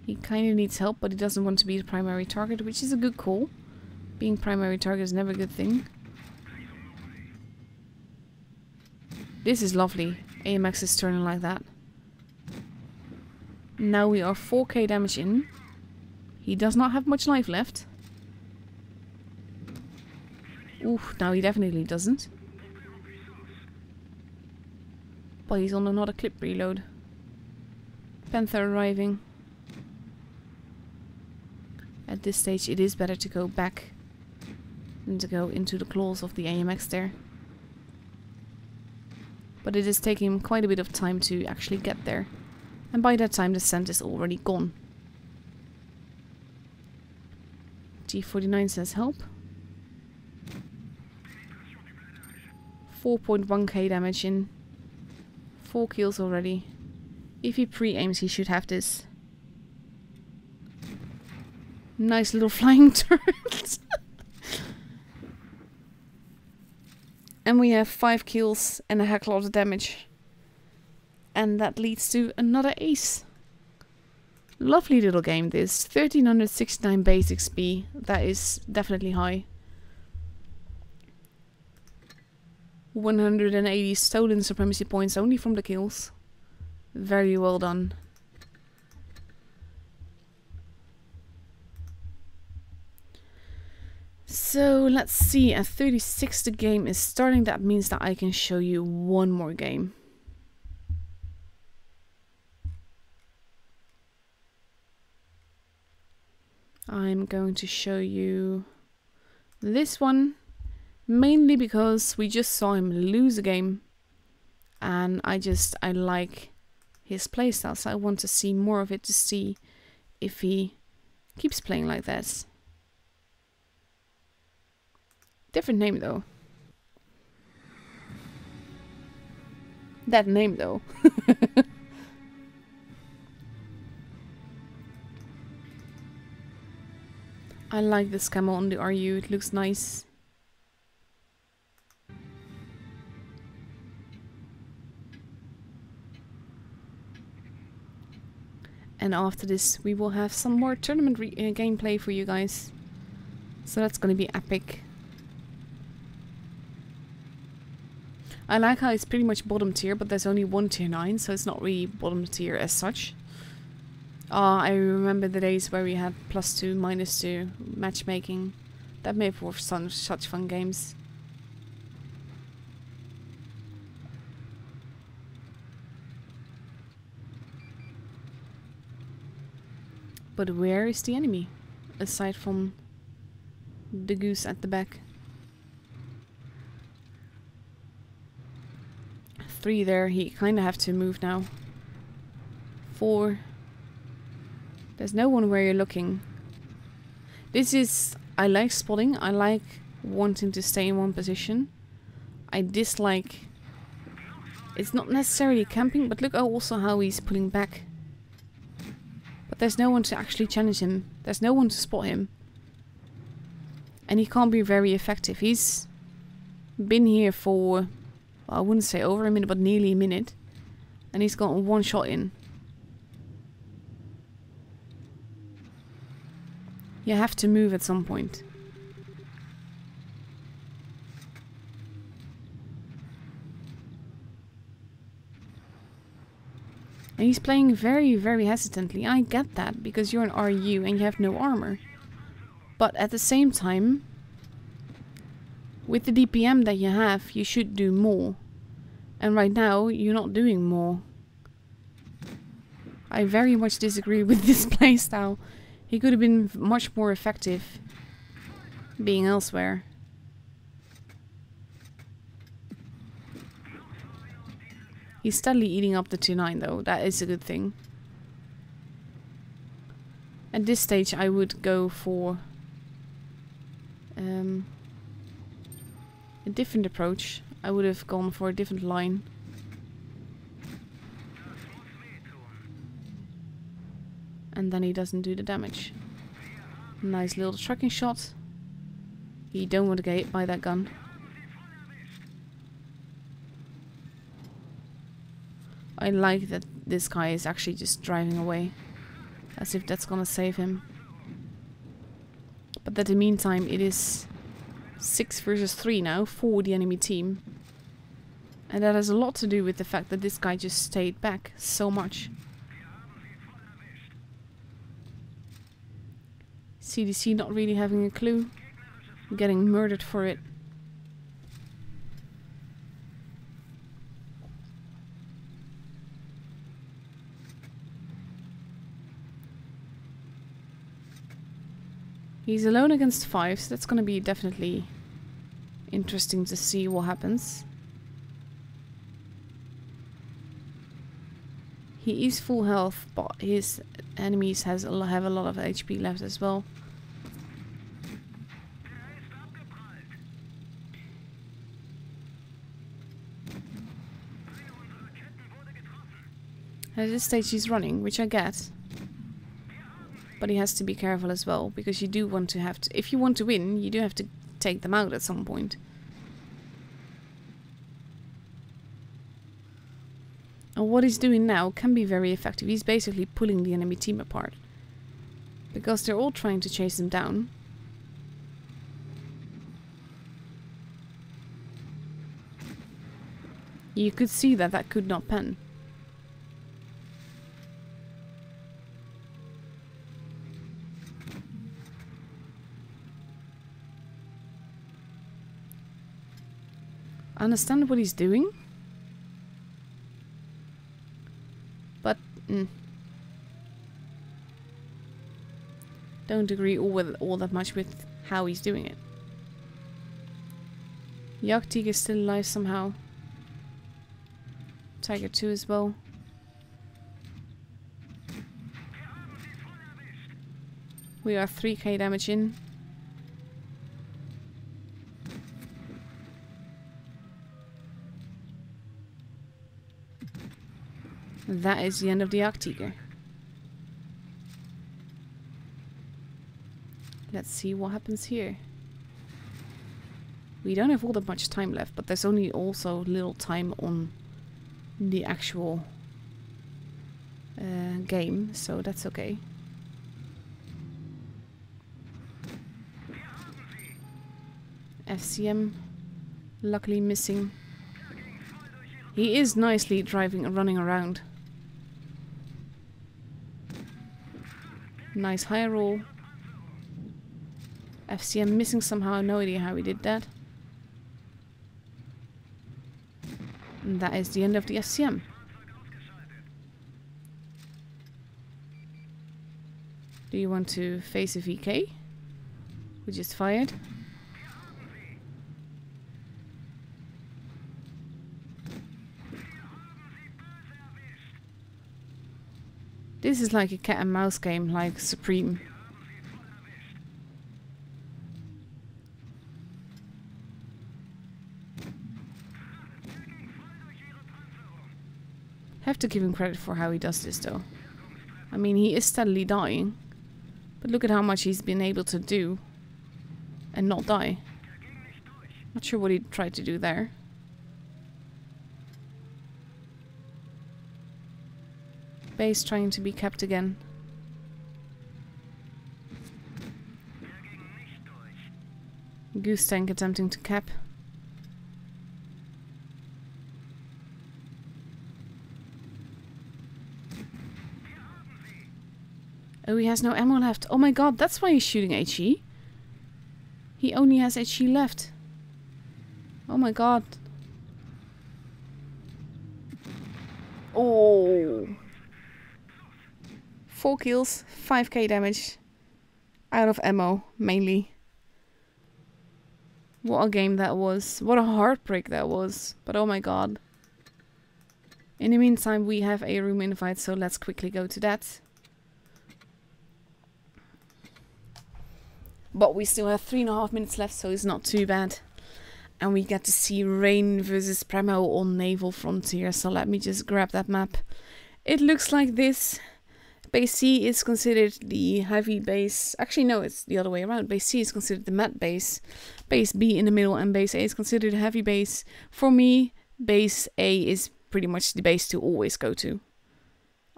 He kind of needs help, but he doesn't want to be the primary target, which is a good call. Being primary target is never a good thing. This is lovely. AMX is turning like that. Now we are 4k damage in. He does not have much life left. Ooh, now he definitely doesn't. But he's on another clip reload. Panther arriving. At this stage it is better to go back than to go into the claws of the AMX there. But it is taking him quite a bit of time to actually get there. And by that time the scent is already gone. G49 says help. 4.1k damage in. 4 kills already. If he pre-aims he should have this. Nice little flying turret. And we have 5 kills and a heck lot of damage. And that leads to another ace. Lovely little game this. 1369 base XP. That is definitely high. 180 stolen supremacy points only from the kills. Very well done. So let's see, at 36 the game is starting. That means that I can show you one more game. I'm going to show you this one, mainly because we just saw him lose a game and I like his playstyle, so I want to see more of it to see if he Keeps playing like this. Different name though. That name though. I like this camo on the RU, it looks nice. And after this we will have some more tournament gameplay for you guys. So that's gonna be epic. I like how it's pretty much bottom tier, but there's only one tier 9, so it's not really bottom tier as such. I remember the days where we had +2, -2 matchmaking. That made for such fun games. But where is the enemy? Aside from the goose at the back. 3 there, he kinda have to move now. 4. There's no one where you're looking. This is... I like spotting, I like wanting to stay in one position. I dislike... It's not necessarily camping, but look also how he's pulling back. But there's no one to actually challenge him. There's no one to spot him. And he can't be very effective. He's been here for... Well, I wouldn't say over a minute, but nearly a minute. And he's gotten 1 shot in. You have to move at some point. And he's playing very, very hesitantly. I get that, because you're an RU and you have no armor. But at the same time, with the DPM that you have, you should do more. And right now, you're not doing more. I very much disagree with this playstyle. He could have been much more effective being elsewhere. He's steadily eating up the 2-9 though, that is a good thing. At this stage I would go for a different approach. I would have gone for a different line. And then he doesn't do the damage. Nice little tracking shot. You don't want to get hit by that gun. I like that this guy is actually just driving away. As if that's gonna save him. But in the meantime it is 6 versus 3 now for the enemy team. And that has a lot to do with the fact that this guy just stayed back so much. CDC not really having a clue. Getting murdered for it. He's alone against 5, so that's gonna be definitely interesting to see what happens. He is full health, but his enemies have a lot of HP left as well. At this stage he's running, which I get. But he has to be careful as well, because you do want to have to... If you want to win, you do have to take them out at some point. And what he's doing now can be very effective. He's basically pulling the enemy team apart. Because they're all trying to chase him down. You could see that that could not pen. I understand what he's doing. But don't agree all that much with how he's doing it. Yaktig is still alive somehow. Tiger 2 as well. We are 3k damage in. That is the end of the Arctiger. Let's see what happens here. We don't have all that much time left, but there's only also little time on the actual game, so that's okay. FCM, luckily missing. He is nicely driving and running around. Nice high roll. FCM missing somehow, no idea how he did that. And that is the end of the FCM. Do you want to face a VK? We just fired. This is like a cat and mouse game, like Supreme. Have to give him credit for how he does this though. I mean, he is steadily dying. But look at how much he's been able to do. And not die. Not sure what he tried to do there. Base trying to be kept again. Goose tank attempting to cap. Oh, he has no ammo left. Oh my god, that's why he's shooting HE. He only has HE left. Oh my god. Oh. 4 kills, 5k damage. Out of ammo, mainly. What a game that was. What a heartbreak that was. But oh my god. In the meantime, we have a room invite, so let's quickly go to that. But we still have 3.5 minutes left, so it's not too bad. And we get to see Rain versus Premo on Naval Frontier. So let me just grab that map. It looks like this. Base C is considered the heavy base. Actually, no, it's the other way around. Base C is considered the mat base. Base B in the middle and base A is considered a heavy base. For me, base A is pretty much the base to always go to.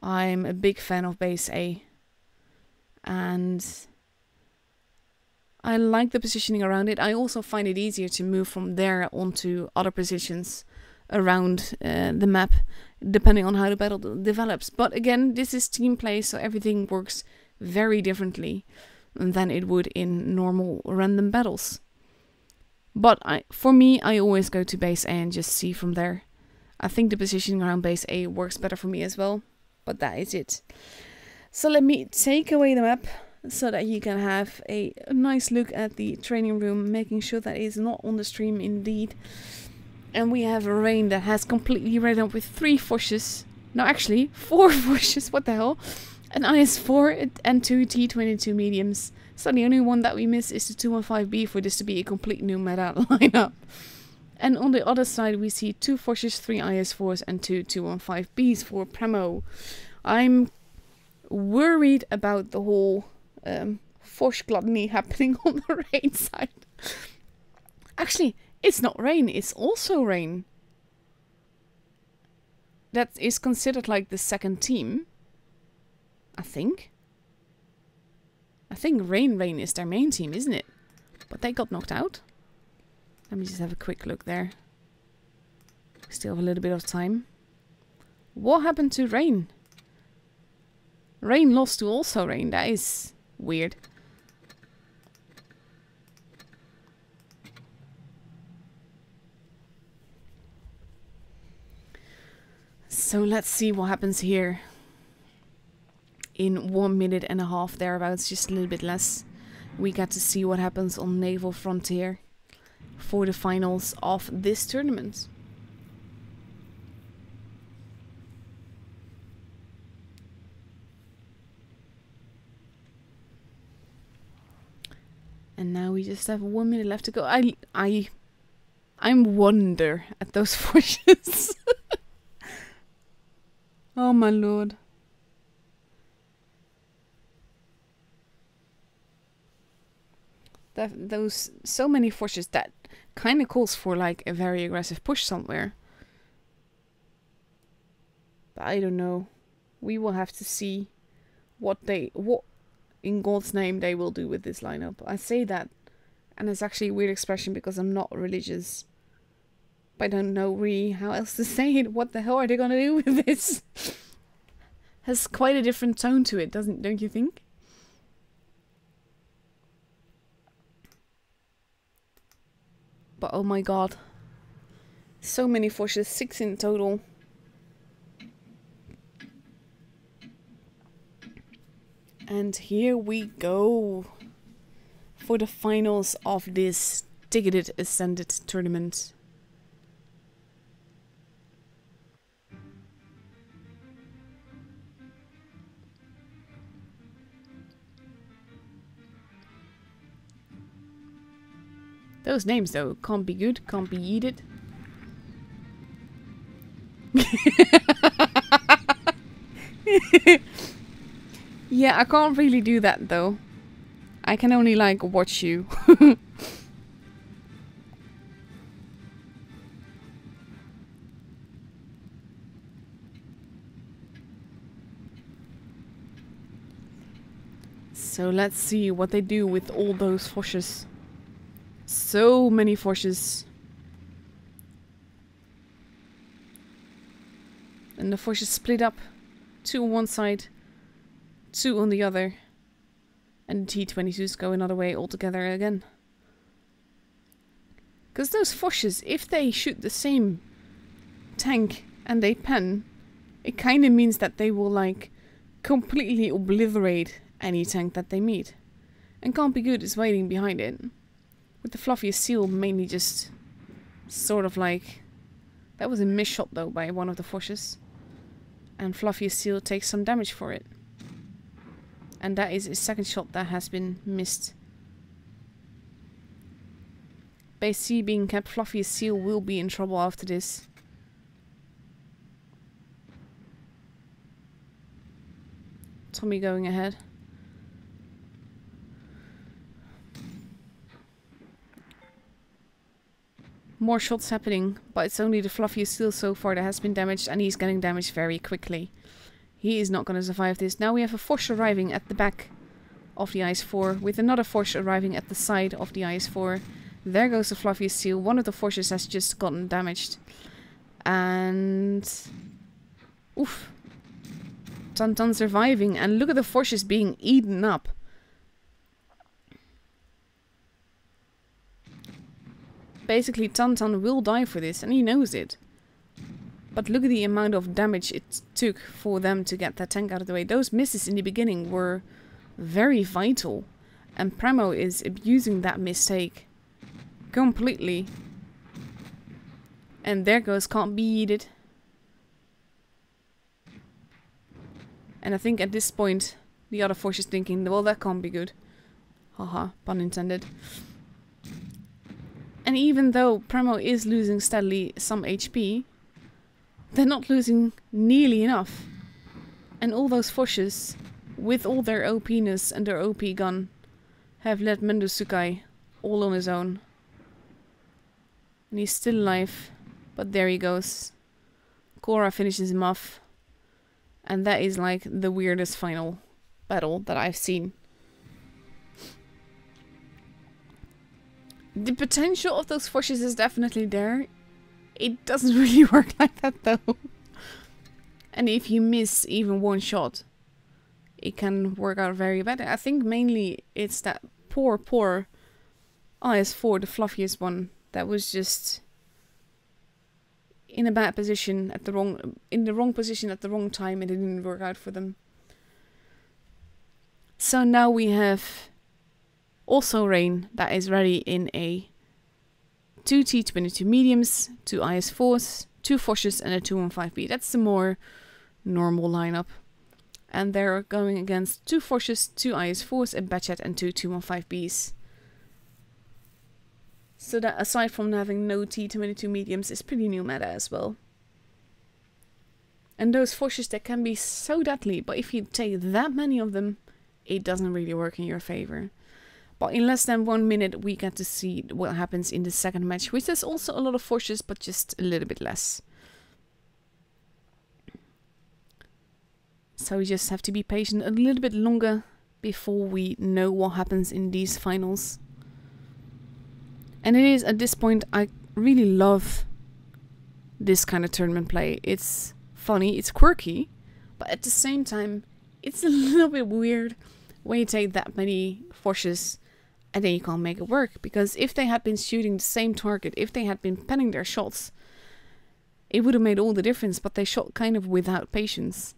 I'm a big fan of base A. And I like the positioning around it. I also find it easier to move from there onto other positions around the map, depending on how the battle develops. But again, this is team play, so everything works very differently than it would in normal random battles. But for me, I always go to base A and just see from there. I think the positioning around base A works better for me as well, but that is it. So let me take away the map so that you can have a nice look at the training room, making sure that it's not on the stream indeed. And we have a Rain that has completely read up with 3 Foshes. No, actually, 4 Foshes, what the hell? An IS-4 and 2 T-22 mediums. So the only one that we miss is the 215B for this to be a complete new meta lineup. And on the other side we see 2 Foshes, 3 IS-4s and 2 215Bs for Premo. I'm worried about the whole Fosh gluttony happening on the Rain side. Actually, it's not Rain, it's also Rain. That is considered like the second team. I think. I think Rain is their main team, isn't it? But they got knocked out. Let me just have a quick look there. Still have a little bit of time. What happened to Rain? Rain lost to also Rain. That is weird. So let's see what happens here. In 1.5 minutes thereabouts, just a little bit less, we get to see what happens on Naval Frontier for the finals of this tournament. And now we just have 1 minute left to go. I'm wonder at those forces. Oh my lord. Those so many forces that kind of calls for like a very aggressive push somewhere. But I don't know. We will have to see what in God's name they will do with this lineup. I say that, and it's actually a weird expression because I'm not religious. But I don't know really how else to say it. What the hell are they gonna do with this? Has quite a different tone to it, don't you think? But oh my god. So many forces, 6 in total. And here we go for the finals of this ticketed Ascent tournament. Those names though, can't be good, can't be yeeted. Yeah, I can't really do that though. I can only like watch you. So let's see what they do with all those forces. So many forces. And the forces split up. 2 on one side, 2 on the other. And the T-22s go another way altogether again. Because those forces, if they shoot the same tank and they pen, it kind of means that they will like completely obliterate any tank that they meet. And Can't Be Good is waiting behind it. With the fluffiest seal mainly just sort of like... That was a miss shot though by one of the forces. And fluffiest seal takes some damage for it. And that is a second shot that has been missed. Base C being kept, fluffiest seal will be in trouble after this. Tommy going ahead. More shots happening, but it's only the fluffiest seal so far that has been damaged, and he's getting damaged very quickly. He is not going to survive this. Now we have a force arriving at the back of the IS-4, with another force arriving at the side of the IS-4. There goes the fluffiest seal. One of the forces has just gotten damaged. And... oof. Tantan surviving, and look at the forces being eaten up. Basically, Tantan will die for this, and he knows it. But look at the amount of damage it took for them to get that tank out of the way. Those misses in the beginning were very vital. And Pramo is abusing that mistake completely. And there goes Can't Be Yeeted. And I think at this point, the other force is thinking, well, that can't be good. Haha, pun intended. And even though Pramo is losing steadily some HP, they're not losing nearly enough. And all those forces, with all their OP-ness and their OP gun, have led Mendo Sukai all on his own. And he's still alive, but there he goes. Korra finishes him off. And that is like the weirdest final battle that I've seen. The potential of those forces is definitely there. It doesn't really work like that though. And if you miss even one shot, it can work out very bad. I think mainly it's that poor IS-4, the fluffiest one, that was just in a bad position at the wrong position at the wrong time, and it didn't work out for them. So now we have also Rain that is ready in a 2 T-22 mediums, 2 IS-4s, 2 forces and a 215B. That's the more normal lineup. And they're going against 2 forces, 2 IS-4s, a Batchet and 2 215Bs. So that aside from having no T22 mediums, is pretty new meta as well. And those forces that can be so deadly, but if you take that many of them, it doesn't really work in your favor. But in less than 1 minute, we get to see what happens in the second match, which is also a lot of forces, but just a little bit less. So we just have to be patient a little bit longer before we know what happens in these finals. And it is, at this point, I really love this kind of tournament play. It's funny, it's quirky, but at the same time, it's a little bit weird when you take that many forces and then you can't make it work. Because if they had been shooting the same target, if they had been penning their shots, it would have made all the difference, but they shot kind of without patience.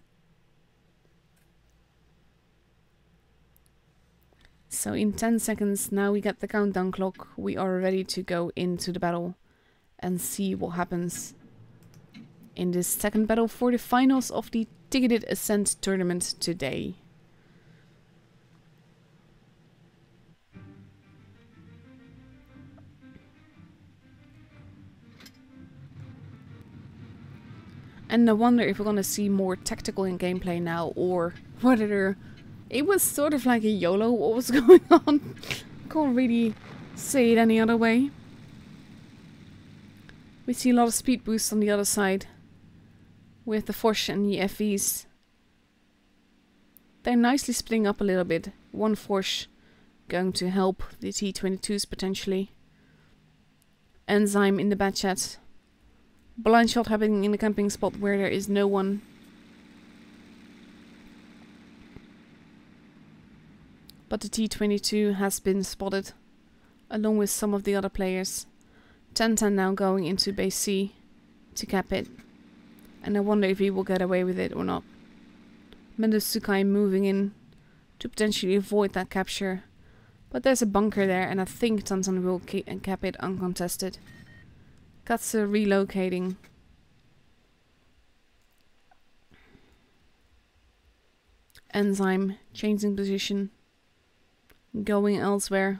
So in 10 seconds, now we get the countdown clock. We are ready to go into the battle and see what happens in this second battle for the finals of the ticketed Ascent Tournament today. And I wonder if we're gonna see more tactical in gameplay now, or whether it was sort of like a YOLO what was going on. Can't really say it any other way. We see a lot of speed boosts on the other side with the Force and the FVs. They're nicely splitting up a little bit. One Force going to help the T22s potentially. Enzyme in the bad chat. Blind shot happening in the camping spot where there is no one. But the T22 has been spotted, along with some of the other players. 10-10 now going into base C to cap it. And I wonder if he will get away with it or not. Mendosukai moving in to potentially avoid that capture. But there's a bunker there, and I think Tantan will cap it uncontested. Katsu relocating. Enzyme changing position. Going elsewhere.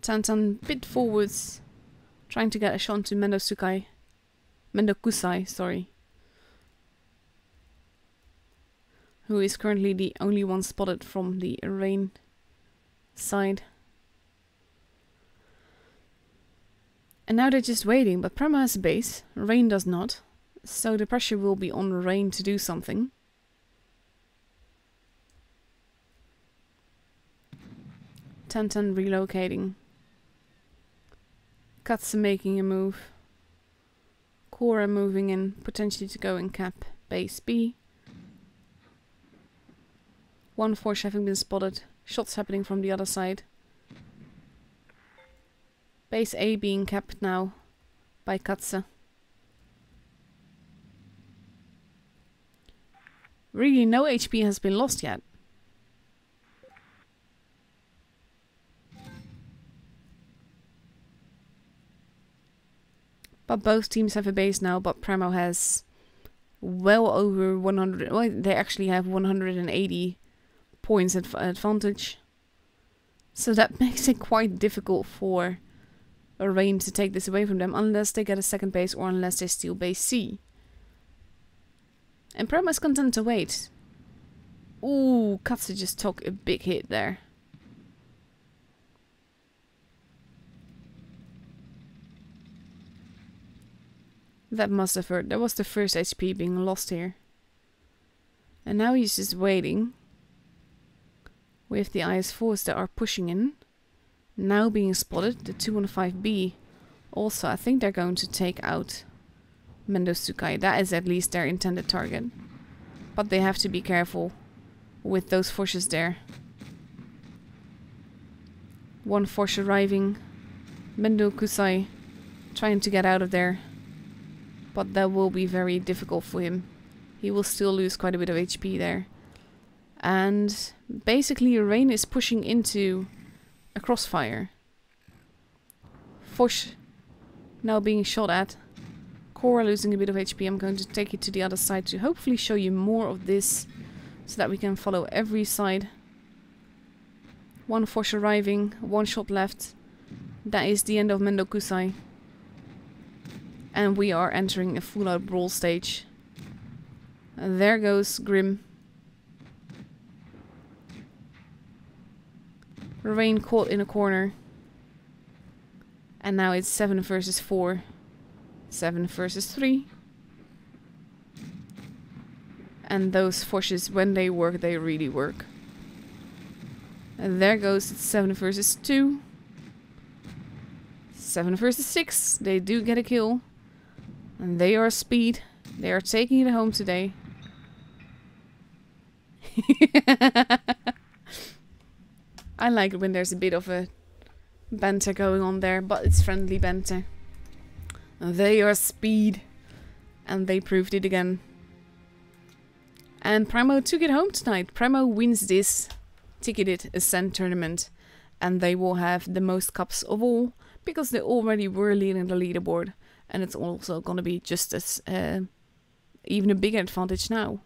Tantan bit forwards. Trying to get a shot to Mendokusai, sorry. Who is currently the only one spotted from the Rain side. And now they're just waiting, but Prema has a base, Rain does not. So the pressure will be on Rain to do something. Tantan relocating. Katsu making a move. Korra moving in, potentially to go and cap base B. One Force having been spotted. Shots happening from the other side. Base A being capped now by Katsu. Really, no HP has been lost yet. But both teams have a base now, but Premo has well over 100. Well, they actually have 180 points advantage. So that makes it quite difficult for a Rain to take this away from them, unless they get a second base or unless they steal base C. And Premo is content to wait. Ooh, Katsu just took a big hit there. That must have hurt. That was the first HP being lost here. And now he's just waiting. With the IS-4s that are pushing in. Now being spotted. The 215B. Also, I think they're going to take out Mendosukai. That is at least their intended target. But they have to be careful with those forces there. One Force arriving. Mendokusai trying to get out of there. But that will be very difficult for him. He will still lose quite a bit of HP there. And basically Rain is pushing into a crossfire. Force now being shot at. Korra losing a bit of HP. I'm going to take it to the other side to hopefully show you more of this. So that we can follow every side. One Force arriving. One shot left. That is the end of Mendokusai. And we are entering a full-out brawl stage. And there goes Grim. Rain caught in a corner. And now it's 7 versus 4. 7 versus 3. And those Foshes, when they work, they really work. And there goes it's 7 versus 2. 7 versus 6. They do get a kill. And they are speed. They are taking it home today. I like it when there's a bit of a banter going on there, but it's friendly banter. They are speed. And they proved it again. And Primo took it home tonight. Primo wins this ticketed Ascent Tournament. And they will have the most cups of all, because they already were leading the leaderboard. And it's also going to be just as even a bigger advantage now.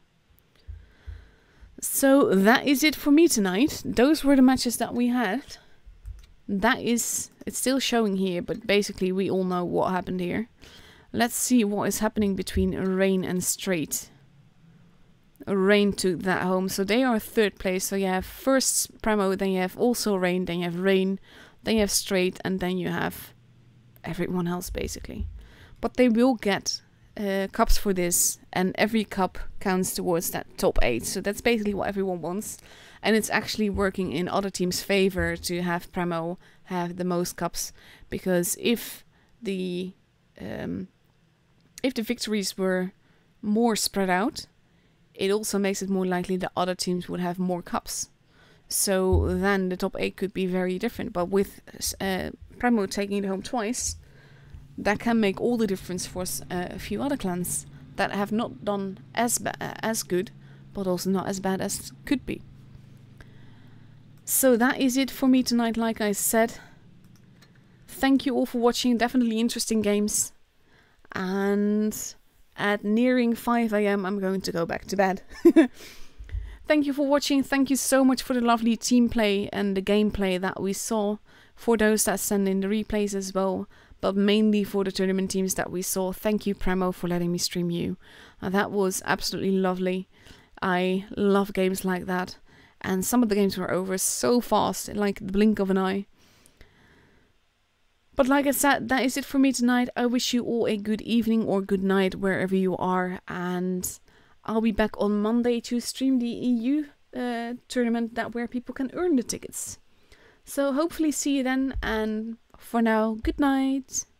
So that is it for me tonight. Those were the matches that we had. That is, it's still showing here, but basically we all know what happened here. Let's see what is happening between Rain and Straight. Rain took that home, so they are third place. So you have first Primo, then you have also Rain, then you have Rain, then you have Straight, and then you have everyone else basically. But they will get cups for this, and every cup counts towards that top 8. So that's basically what everyone wants. And it's actually working in other teams' favor to have Primo have the most cups, because if the victories were more spread out, it also makes it more likely that other teams would have more cups. So then the top 8 could be very different. But with Primo taking it home twice, that can make all the difference for a few other clans that have not done as good, but also not as bad as could be. So that is it for me tonight, like I said. Thank you all for watching. Definitely interesting games. And at nearing 5 AM, I'm going to go back to bed. Thank you for watching. Thank you so much for the lovely team play and the gameplay that we saw. For those that send in the replays as well. But mainly for the tournament teams that we saw. Thank you, Primo, for letting me stream you. That was absolutely lovely. I love games like that. And some of the games were over so fast, like the blink of an eye. But like I said, that is it for me tonight. I wish you all a good evening or good night wherever you are. And I'll be back on Monday to stream the EU tournament where people can earn the tickets. So hopefully see you then. And for now, good night.